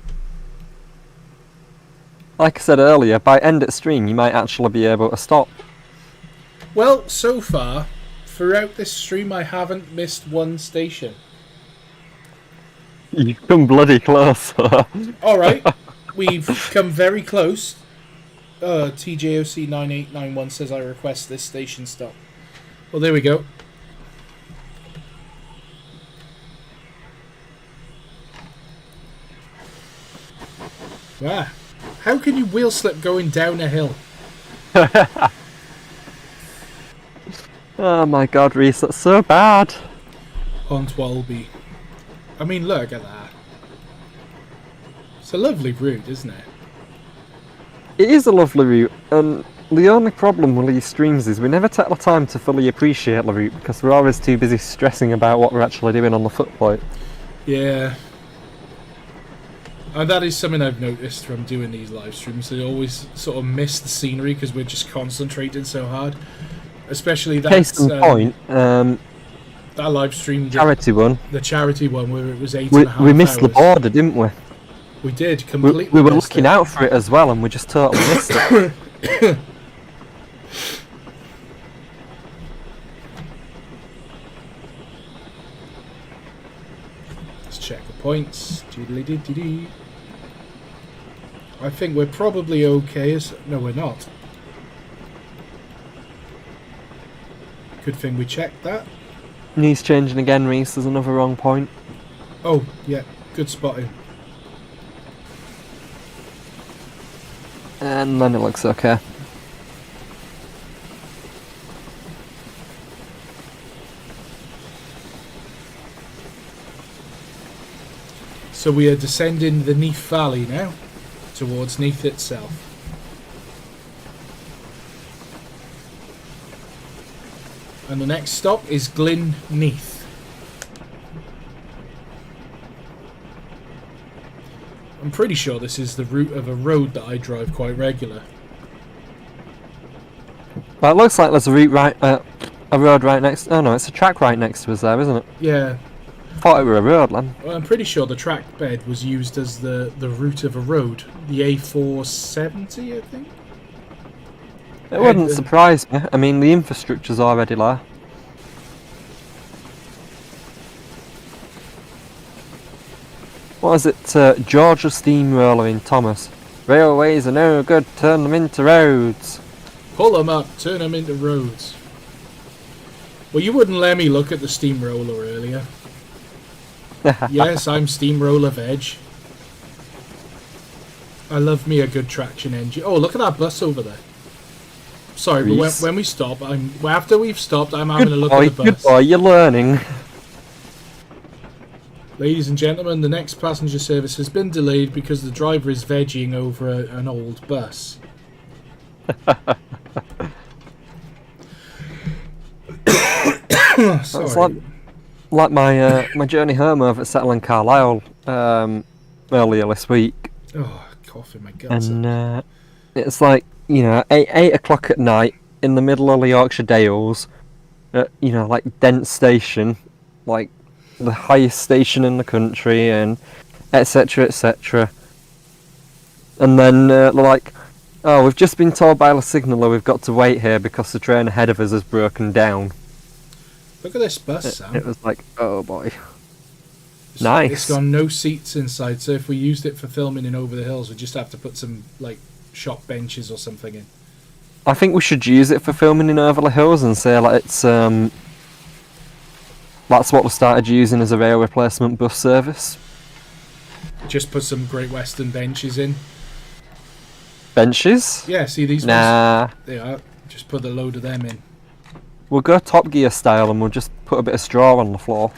Like I said earlier, by end at stream, you might actually be able to stop. Well, so far, throughout this stream, I haven't missed one station. You've come bloody close. Alright, we've come very close. TJOC9891 says I request this station stop. Well, there we go. Ah, how can you wheel slip going down a hill? Oh my god, Reese, that's so bad. Pontwalby. I mean, look at that. It's a lovely route, isn't it? It is a lovely route, and the only problem with these streams is we never take the time to fully appreciate the route because we're always too busy stressing about what we're actually doing on the footplate. Yeah. And that is something I've noticed from doing these live streams. They always sort of miss the scenery because we're just concentrating so hard. Especially that. Case in point, that live stream. Charity one. The charity one where it was 8.5 hours. We missed the border, didn't we? We did, completely. We were looking out for it as well, and we just totally missed it. Let's check the points. I think we're probably okay. No, we're not. Good thing we checked that. Neath's changing again, Reese. There's another wrong point. Oh, yeah. Good spotting. And then it looks okay. So we are descending the Neath Valley now, towards Neath itself. And the next stop is Glyn Neath. I'm pretty sure this is the route of a road that I drive quite regular. Well, it looks like there's a road right next. Oh no, it's a track right next to us there, isn't it? Yeah. Thought it were a road, man. Well, I'm pretty sure the track bed was used as the route of a road. The A470, I think? It wouldn't surprise me. I mean, the infrastructure's already there. What is it? Georgia Steamroller in Thomas. Railways are no good, turn them into roads. Pull them up, turn them into roads. Well, you wouldn't let me look at the steamroller earlier. Yes, I'm Steamroller Veg. I love me a good traction engine. Oh, look at that bus over there. Sorry, but when we stop, after we've stopped, I'm having a look at the bus. Good boy, you're learning. Ladies and gentlemen, the next passenger service has been delayed because the driver is vegging over an old bus. Sorry. It's like my journey home over at Settle in Carlisle earlier this week. Oh, coughing my guts. And it's like, you know, 8 o'clock at night in the middle of the Yorkshire Dales, you know, like Dent Station, like the highest station in the country, and etc, etc. And then they're like, oh, we've just been told by the signaller we've got to wait here because the train ahead of us has broken down. Look at this bus, Sam. It was like, oh boy. Nice. It's got no seats inside, so if we used it for filming in Over the Hills, we'd just have to put some, like, shop benches or something in. I think we should use it for filming in Over the Hills and say, like, it's, that's what we started using as a rail replacement bus service. Just put some Great Western benches in. Benches? Yeah, see these Nah. ones? They are. Just put a load of them in. We'll go Top Gear style and we'll just put a bit of straw on the floor.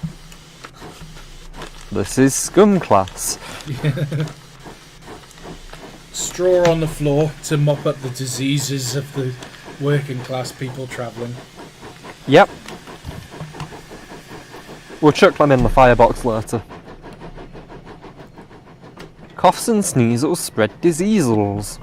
This is scum class. Yeah. Straw on the floor to mop up the diseases of the working class people travelling. Yep. We'll chuck them in the firebox later. Coughs and sneezels spread diseasels.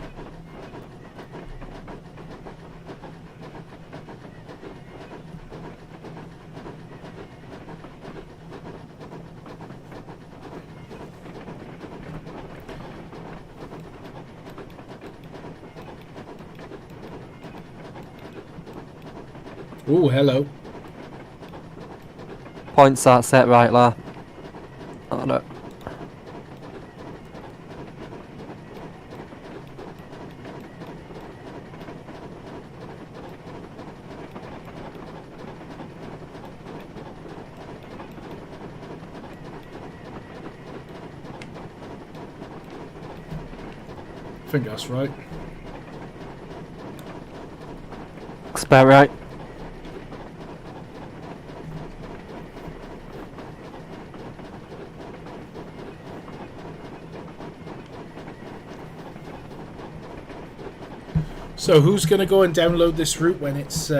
Oh, hello. Points are set right there. Oh no. I think that's right. Looks about right. So who's going to go and download this route when it's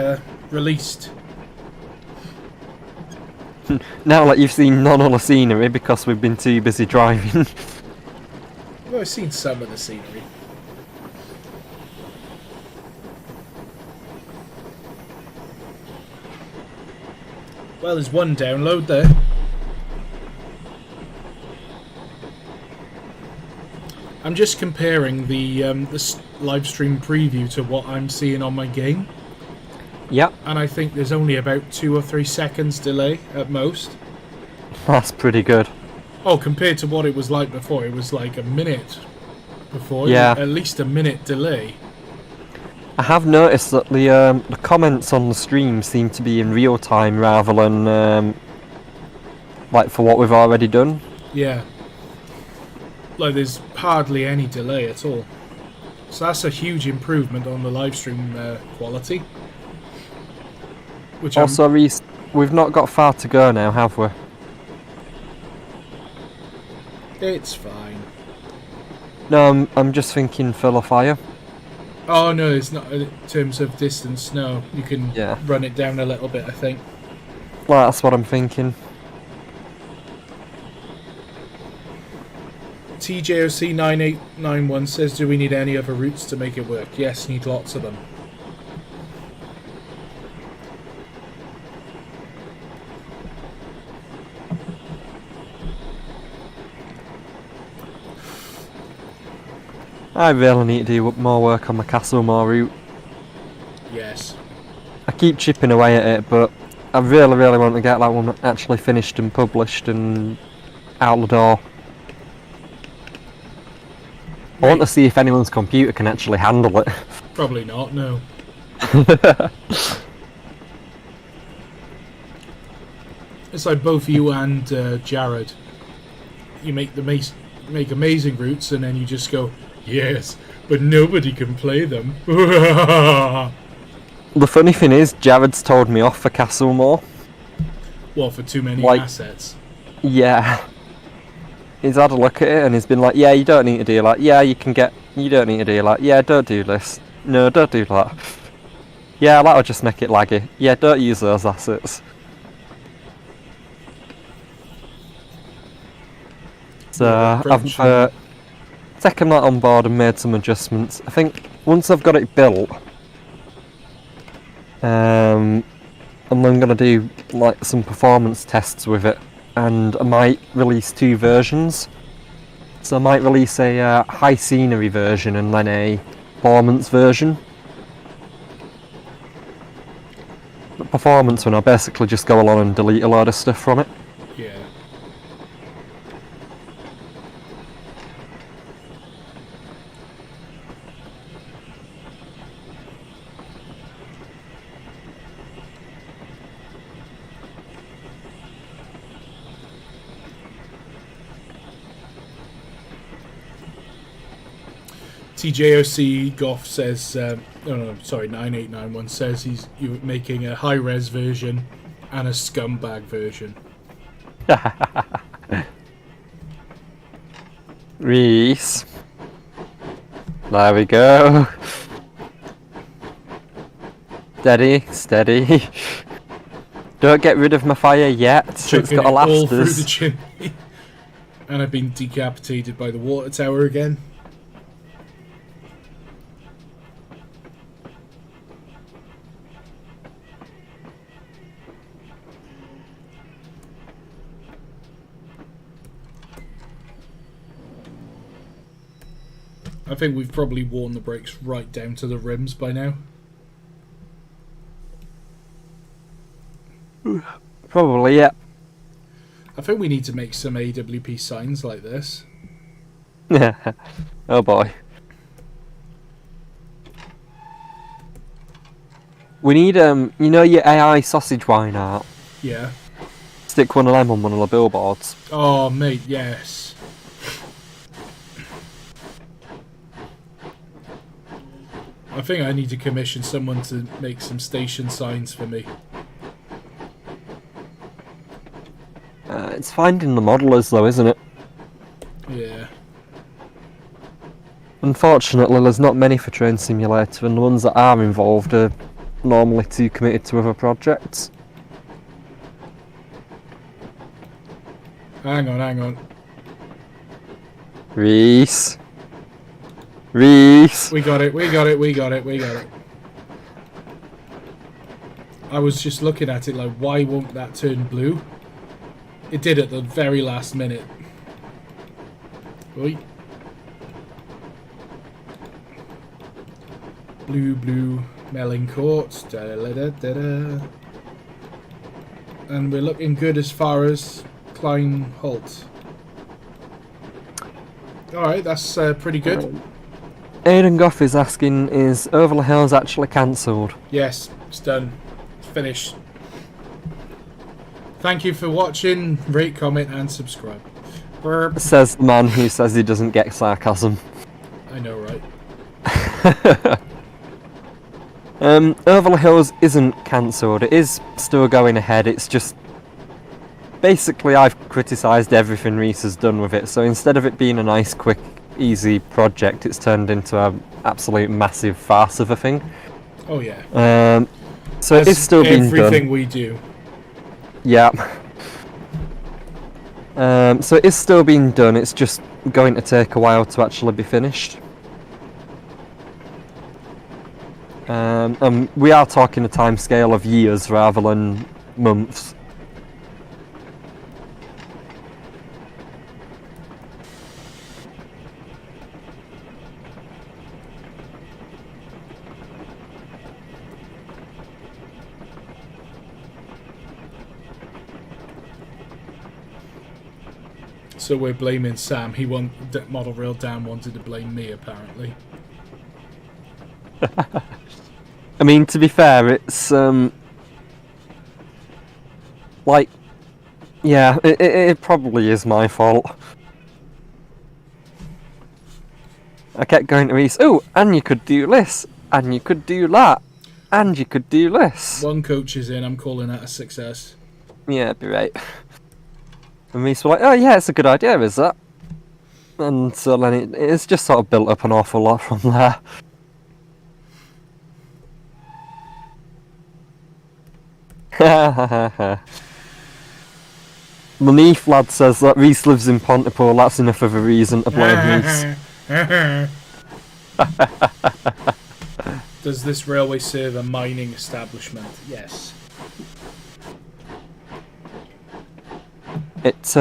released? Now that you've seen none of the scenery because we've been too busy driving. Well, I've seen some of the scenery. Well, there's one download there. I'm just comparing the live stream preview to what I'm seeing on my game. Yep, And I think there's only about 2 or 3 seconds delay at most. that's pretty good. Oh, compared to what it was like before, it was like a minute before. Yeah. At least a minute delay. I have noticed that the comments on the stream seem to be in real time rather than like for what we've already done. Yeah. Like there's hardly any delay at all. So that's a huge improvement on the live stream quality. Which Also, Reese, we've not got far to go now, have we? it's fine. No, I'm just thinking fill a fire. Oh no, it's not in terms of distance. No, you can Yeah. run it down a little bit, I think. Well, that's what I'm thinking. TJOC9891 says, do we need any other routes to make it work? Yes, need lots of them. I really need to do more work on my Castlemore route. Yes. I keep chipping away at it, but I really, really want to get that one actually finished and published and out the door. I want to see if anyone's computer can actually handle it. Probably not, no. It's like both you and Jared. You make make amazing routes and then you just go, yes, but nobody can play them. The funny thing is, Jared's told me off for Castlemore. Well, for too many Like- assets. Yeah. He's had a look at it and he's been like, yeah, you don't need to do that. Yeah, you don't need to do that. Yeah, don't do this. No, don't do that. Yeah, that'll just make it laggy. Yeah, don't use those assets. So, I've taken that on board and made some adjustments. I think once I've got it built, I'm then going to do like some performance tests with it, and I might release 2 versions. So I might release a high scenery version and then a performance version. The performance one, I'll basically just go along and delete a load of stuff from it. Yeah. TJOC Goff says, no, sorry, 9891 says you're making a high-res version and a scumbag version. Reese. There we go. Steady, steady. Don't get rid of my fire yet. It's Chucking got to it all last through the us. chimney. And I've been decapitated by the water tower again. I think we've probably worn the brakes right down to the rims by now. Probably, yeah. I think we need to make some AWP signs like this. Oh boy. We need, you know your AI sausage wine art? Yeah. Stick one of them on one of the billboards. Oh, mate, yes. I think I need to commission someone to make some station signs for me. It's finding the modelers though, isn't it? Yeah. Unfortunately, there's not many for Train Simulator, and the ones that are involved are normally too committed to other projects. Hang on. Reese. Reese. We got it. I was just looking at it like, why won't that turn blue? It did at the very last minute. Oi. Blue, Melincourt. Da-da-da-da-da. And we're looking good as far as Klein Holt. Alright, that's pretty good. Aidan Goff is asking, is Over the Hills actually cancelled? Yes, it's done. It's finished. Thank you for watching. Rate, comment, and subscribe. Burp. Says the man who says he doesn't get sarcasm. I know, right? Over the Hills isn't cancelled. It is still going ahead. It's just... Basically, I've criticised everything Reese has done with it, so instead of it being a nice, quick, easy project, it's turned into an absolute massive farce of a thing. Oh, yeah. So it is still being done. Everything we do. Yeah. So it is still being done, it's just going to take a while to actually be finished. We are talking a timescale of years rather than months. So we're blaming Sam. Model Rail Dan wanted to blame me, apparently. I mean, to be fair, it's like, yeah, it probably is my fault. I kept going to Reese, oh, and you could do this, and you could do that, and you could do this. One coach is in, I'm calling that a success. Yeah, be right. And Reese were like, oh yeah, it's a good idea, is that? And so then it's just sort of built up an awful lot from there. The Neath lad says that Reese lives in Pontypool, that's enough of a reason to blame Reese. Does this railway serve a mining establishment? Yes. It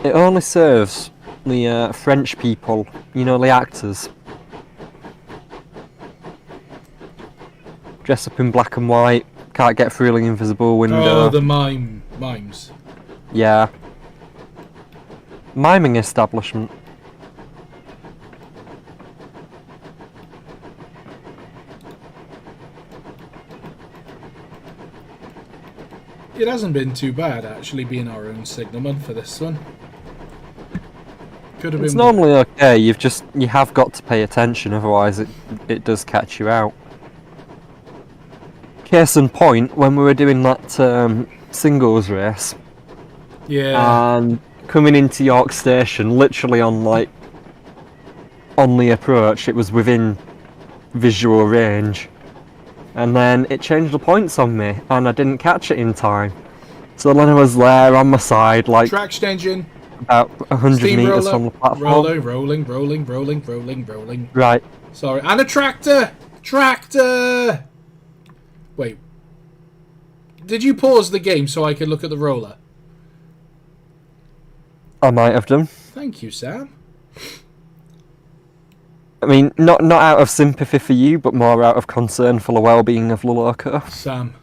only serves the French people, you know, the actors. Dress up in black and white, can't get through the invisible window. Oh, the mimes. Yeah. Miming establishment. It hasn't been too bad, actually, being our own signalman for this one. Could have been. It's normally okay. You have got to pay attention, otherwise it does catch you out. Case in point, when we were doing that singles race, yeah, and coming into York Station, literally on the approach, it was within visual range. And then it changed the points on me, and I didn't catch it in time. So then I was there on my side, like traction engine, about 100 meters from the platform. Rolling. Right. Sorry, and a tractor. Wait. Did you pause the game so I could look at the roller? I might have done. Thank you, Sam. I mean, not out of sympathy for you, but more out of concern for the well-being of the loco. Sam,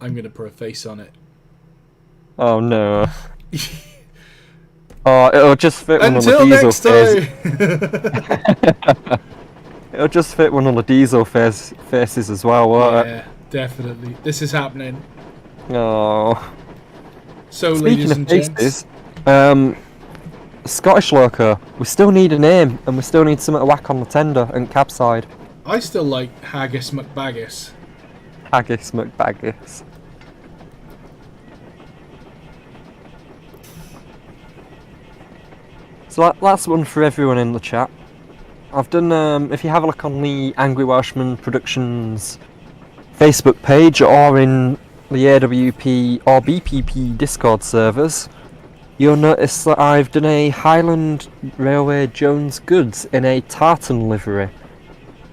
I'm gonna put a face on it. Oh no. Oh, it'll just fit one of the Until diesel next time. It'll just fit one of the diesel faces as well, won't it? Yeah, definitely. This is happening. Oh. So, Speaking ladies of and faces, gents, Scottish loco, we still need a name, and we still need something to whack on the tender and cab side. I still like Haggis McBaggis. Haggis McBaggis. So that's one for everyone in the chat. I've done, if you have a look on the Angry Welshman Productions Facebook page or in the AWP or BPP Discord servers, you'll notice that I've done a Highland Railway Jones Goods in a tartan livery,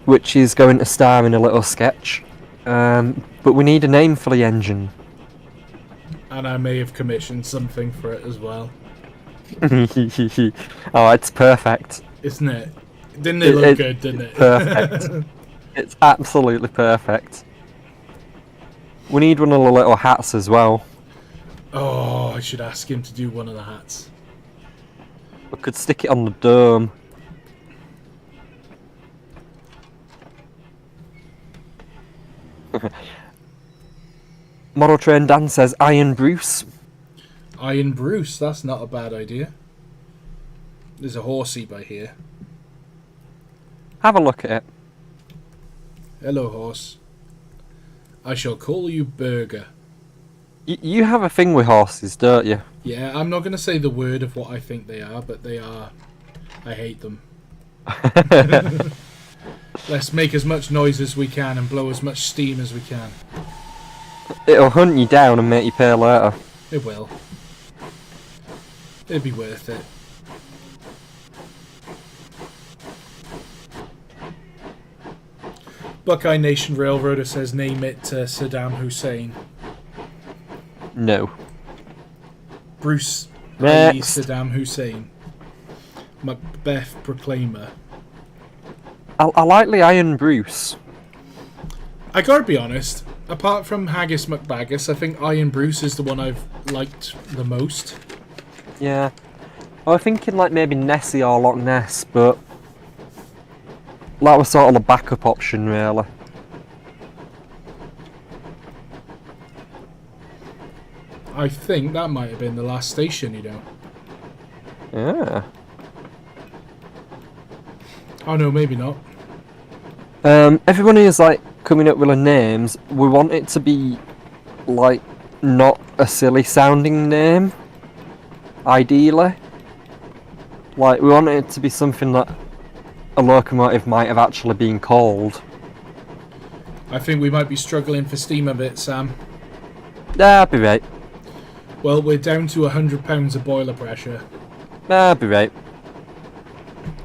which is going to star in a little sketch. But we need a name for the engine. And I may have commissioned something for it as well. Oh, it's perfect. Isn't it? Didn't it look good, didn't it? Perfect. It's absolutely perfect. We need one of the little hats as well. Oh, I should ask him to do one of the hats. We could stick it on the dome. Model Train Dan says Iron Bruce. Iron Bruce, that's not a bad idea. There's a horsey by here. Have a look at it. Hello, horse. I shall call you Burger. You have a thing with horses, don't you? Yeah, I'm not going to say the word of what I think they are, but they are. I hate them. Let's make as much noise as we can and blow as much steam as we can. It'll hunt you down and make you pay later. It will. It'd be worth it. Buckeye Nation Railroader says name it Saddam Hussein. No. Bruce Next. Saddam Hussein. Macbeth Proclaimer. I like the Iron Bruce. I gotta be honest, apart from Haggis McBaggis, I think Iron Bruce is the one I've liked the most. Yeah. I was thinking like maybe Nessie or Loch Ness, but that was sort of the backup option, really. I think that might have been the last station, you know. Yeah. Oh no, maybe not. Everyone is like coming up with the names. We want it to be like not a silly sounding name. Ideally. Like we want it to be something that a locomotive might have actually been called. I think we might be struggling for steam a bit, Sam. That'd be right. Well, we're down to £100 of boiler pressure. That'd be right.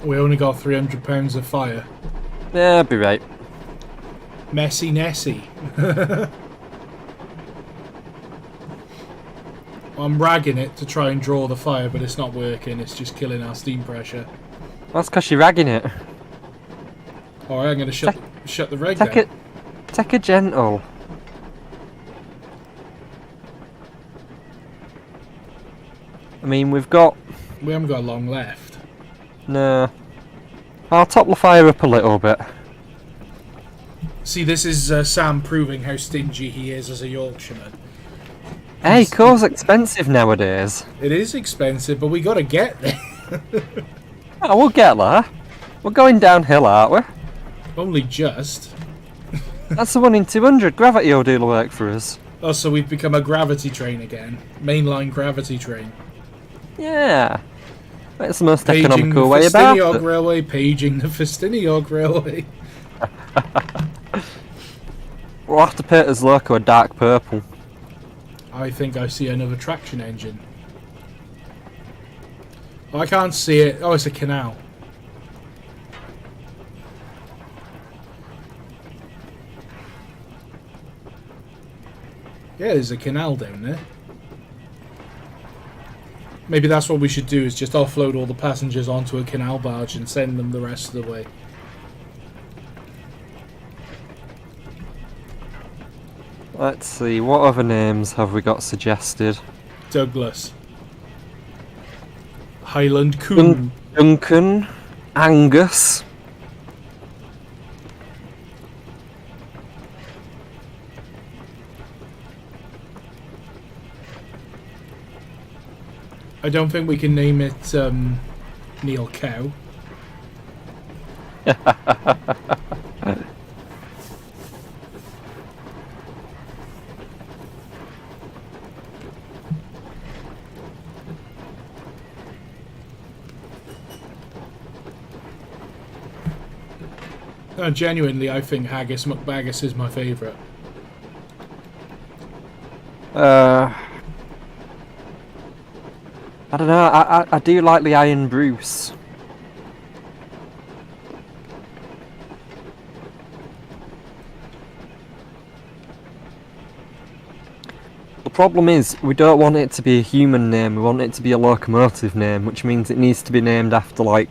We only got £300 of fire. That'd be right. Messy Nessie. I'm ragging it to try and draw the fire, but it's not working. It's just killing our steam pressure. That's because you're ragging it. Alright, I'm going to shut the reg Take down. Take a gentle. I mean, we haven't got long left. No. I'll top the fire up a little bit. See, this is Sam proving how stingy he is as a Yorkshireman. Hey, coal's expensive nowadays. It is expensive, but we got to get there. Oh, we'll get there. We're going downhill, aren't we? Only just. That's the 1 in 200. Gravity will do the work for us. Oh, so we've become a gravity train again. Mainline gravity train. Yeah. That's the most Paging economical the way about Festiniog it. Railway, paging the Festiniog Railway. We'll have to paint his loco a dark purple. I think I see another traction engine. Oh, I can't see it. Oh, it's a canal. Yeah, there's a canal down there. Maybe that's what we should do, is just offload all the passengers onto a canal barge and send them the rest of the way. Let's see, what other names have we got suggested? Douglas. Highland Coon. Duncan. Angus. I don't think we can name it Neil Cow. No, genuinely, I think Haggis McBaggis is my favourite. I don't know. I do like the Iron Bruce. The problem is, we don't want it to be a human name, we want it to be a locomotive name, which means it needs to be named after, like,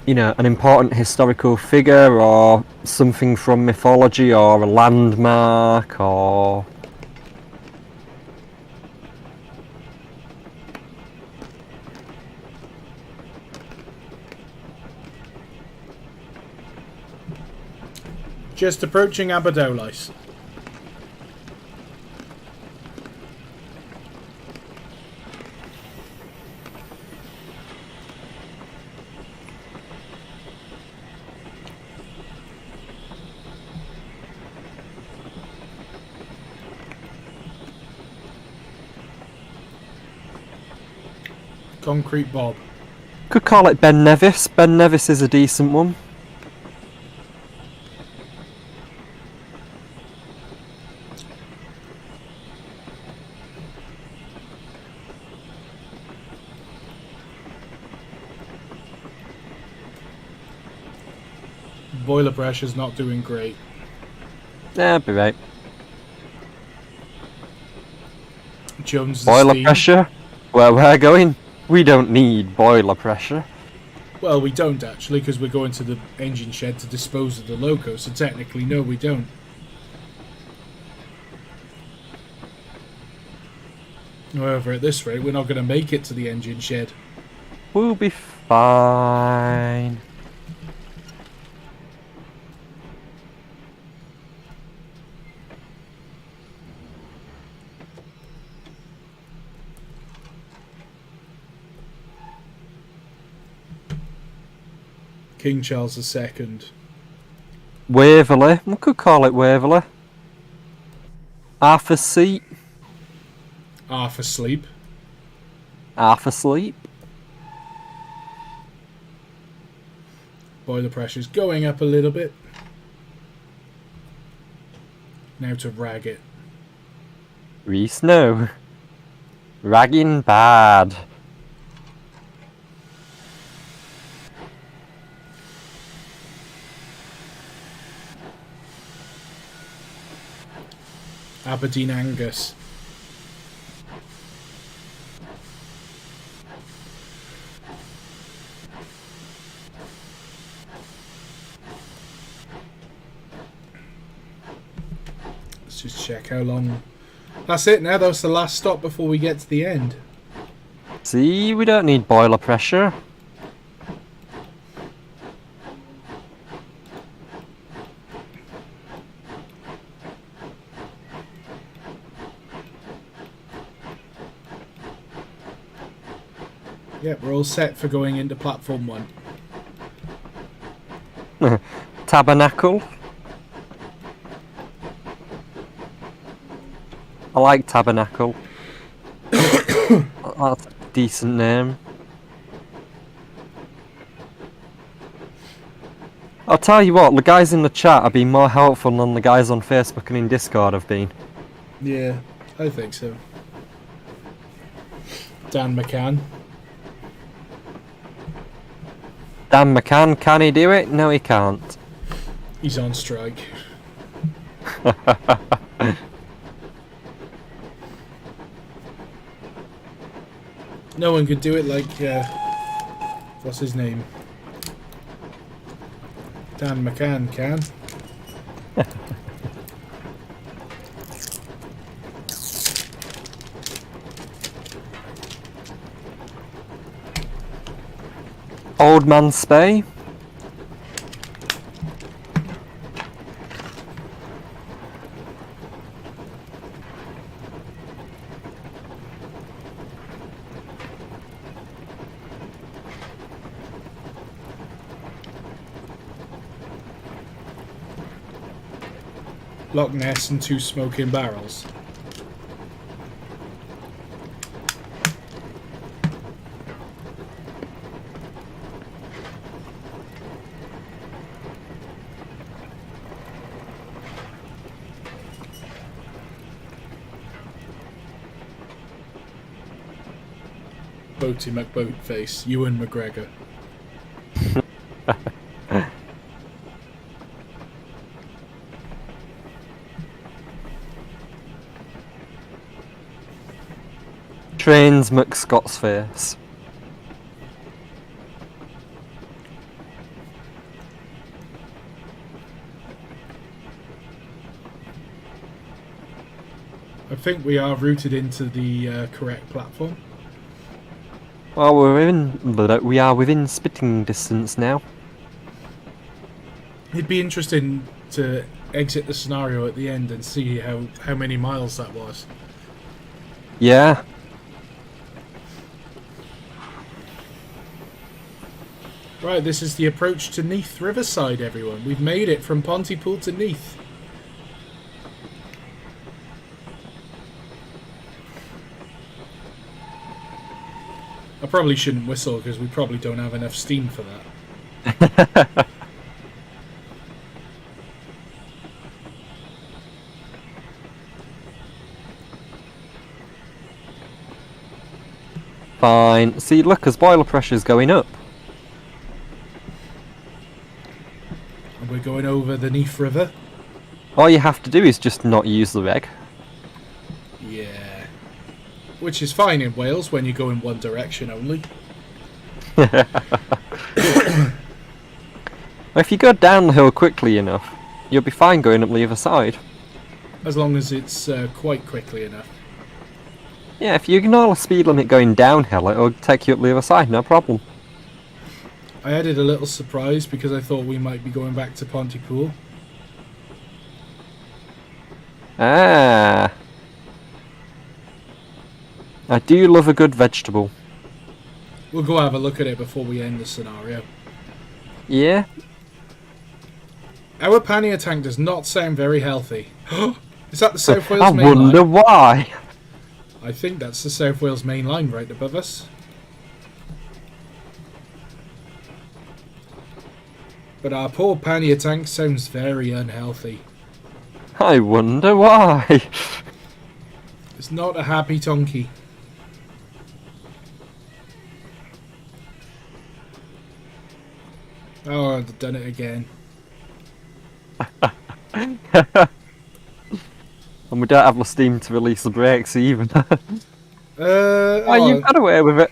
you know, an important historical figure, or something from mythology, or a landmark, or... Just approaching Aberdolis. Concrete Bob. Could call it Ben Nevis. Ben Nevis is a decent one. Boiler pressure's not doing great. Yeah, be right. Jones the Boiler Steam. pressure? Where we're going? We don't need boiler pressure. Well, we don't actually, because we're going to the engine shed to dispose of the loco, so technically, no, we don't. However, at this rate, we're not going to make it to the engine shed. We'll be fine. King Charles II. Waverley. We could call it Waverley. Arthur's Seat. Half asleep. Arthur Sleep. Boiler pressure's going up a little bit. Now to rag it. Reese no. Ragging bad. Aberdeen Angus. Let's just check how long. That's it now, that's the last stop before we get to the end. See, we don't need boiler pressure. Yep, we're all set for going into platform 1. Tabernacle. I like Tabernacle. That's a decent name. I'll tell you what, the guys in the chat have been more helpful than the guys on Facebook and in Discord have been. Yeah, I think so. Dan McCann. Dan McCann, can he do it? No, he can't. He's on strike. No one could do it like, what's his name? Dan McCann can. Old Man Spey. Loch Ness and 2 smoking barrels. Boaty McBoatface, Ewan McGregor. Trains McScott's face. I think we are routed into the correct platform. Well, we are within spitting distance now. It'd be interesting to exit the scenario at the end and see how many miles that was. Yeah. Right, this is the approach to Neath Riverside, everyone. We've made it from Pontypool to Neath. I probably shouldn't whistle because we probably don't have enough steam for that. Fine. See, look, as boiler pressure's going up. And we're going over the Neath River. All you have to do is just not use the reg. Yeah. Which is fine in Wales when you go in one direction only. If you go down the hill quickly enough, you'll be fine going up the other side. As long as it's quite quickly enough. Yeah, if you ignore the speed limit going downhill, it'll take you up the other side, no problem. I added a little surprise because I thought we might be going back to Pontypool. Ah. I do love a good vegetable. We'll go have a look at it before we end the scenario. Yeah? Our pannier tank does not sound very healthy. Is that the South Wales I main line? wonder why. I think that's the South Wales main line right above us. But our poor pannier tank sounds very unhealthy. I wonder why. It's not a happy tonky. Oh, I've done it again. And we don't have the steam to release the brakes even. Oh, You got away with it.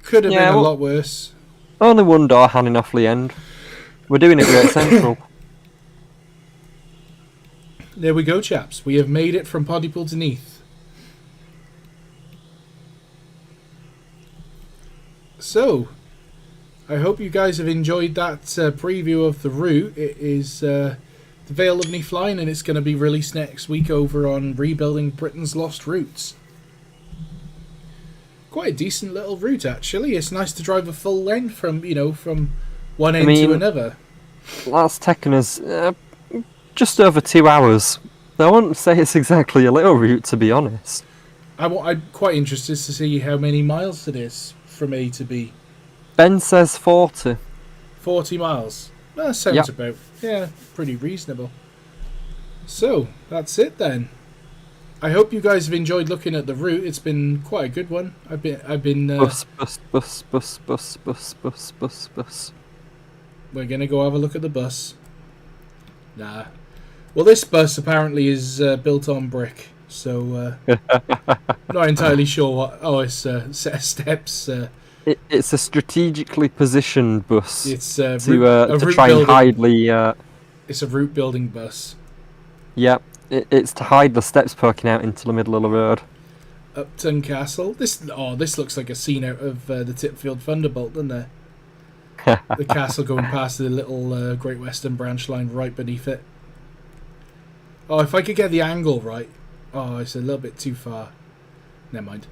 Could have been a well, lot worse. Only one door hanging off the end. We're doing it Great Central. There we go, chaps. We have made it from Pontypool to Neath. So, I hope you guys have enjoyed that preview of the route. It is the Vale of Neath line, and it's going to be released next week over on Rebuilding Britain's Lost Routes. Quite a decent little route, actually. It's nice to drive a full length from one end to another. That's taken us just over 2 hours. I wouldn't say it's exactly a little route, to be honest. I'm quite interested to see how many miles it is from A to B. Ben says 40. 40 miles. That sounds about, pretty reasonable. So, that's it then. I hope you guys have enjoyed looking at the route. It's been quite a good one. I've been Bus. We're gonna go have a look at the bus. Nah. Well, this bus apparently is built on brick, so not entirely sure what. Oh, it's a set of steps. It's a strategically positioned bus. It's to try and hide the. It's a route building bus. Yep, it's to hide the steps poking out into the middle of the road. Upton Castle. This looks like a scene out of the Tipfield Thunderbolt, doesn't it? The castle going past the little Great Western branch line right beneath it. Oh, if I could get the angle right. Oh, it's a little bit too far. Never mind.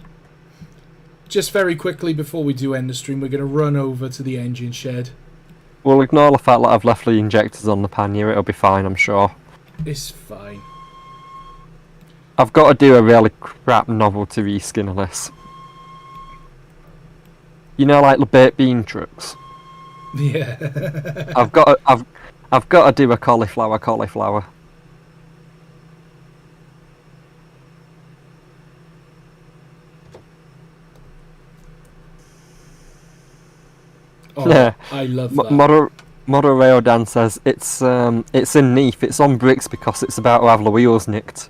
Just very quickly before we do end the stream, we're going to run over to the engine shed. We'll ignore the fact that I've left the injectors on the pannier. It'll be fine, I'm sure. It's fine. I've got to do a really crap novelty reskin of this. You know, like the baked bean trucks. Yeah. I've got to do a cauliflower. Oh, I love that. Moderail Dan says it's in Neath. It's on bricks because it's about to have the wheels nicked.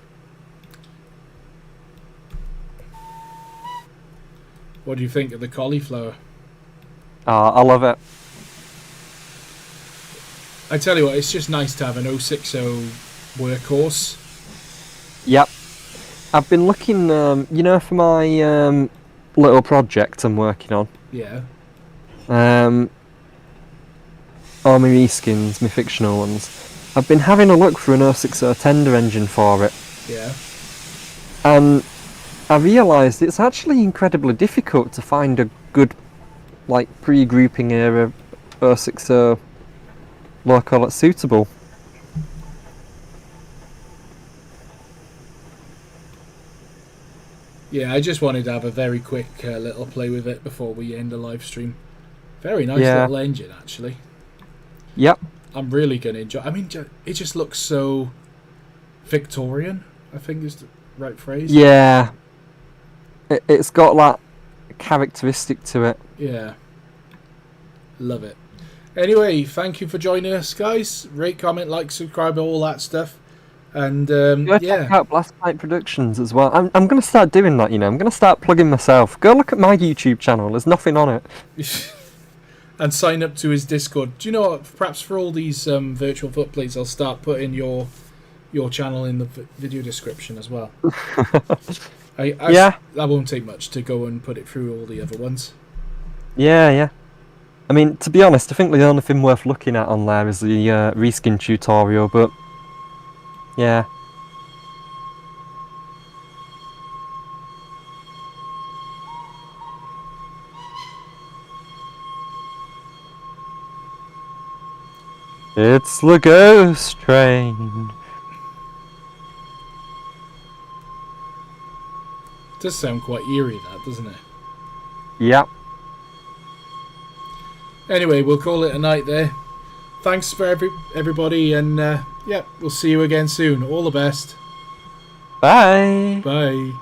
What do you think of the cauliflower? I love it. I tell you what, it's just nice to have an 060 workhorse. Yep. I've been looking, for my little project I'm working on. Yeah. All my reskins, my fictional ones. I've been having a look for an 060 tender engine for it. Yeah. And I realised it's actually incredibly difficult to find a good, pre-grouping era 060 local that's suitable. Yeah, I just wanted to have a very quick little play with it before we end the live stream. Very nice little engine, actually. Yep. I'm really going to enjoy. I mean, it just looks so Victorian, I think is the right phrase. Yeah. It's got that characteristic to it. Yeah. Love it. Anyway, thank you for joining us, guys. Rate, comment, like, subscribe, all that stuff. And Check out Blastpipe Productions as well. I'm going to start doing that, I'm going to start plugging myself. Go look at my YouTube channel. There's nothing on it. And sign up to his Discord. Do you know what? Perhaps for all these virtual footplates, I'll start putting your channel in the video description as well. That won't take much to go and put it through all the other ones. Yeah. I mean, to be honest, I think the only thing worth looking at on there is the reskin tutorial, but yeah. It's the ghost train. It does sound quite eerie, that, doesn't it? Yep. Anyway, we'll call it a night there. Thanks for everybody, and we'll see you again soon. All the best. Bye. Bye.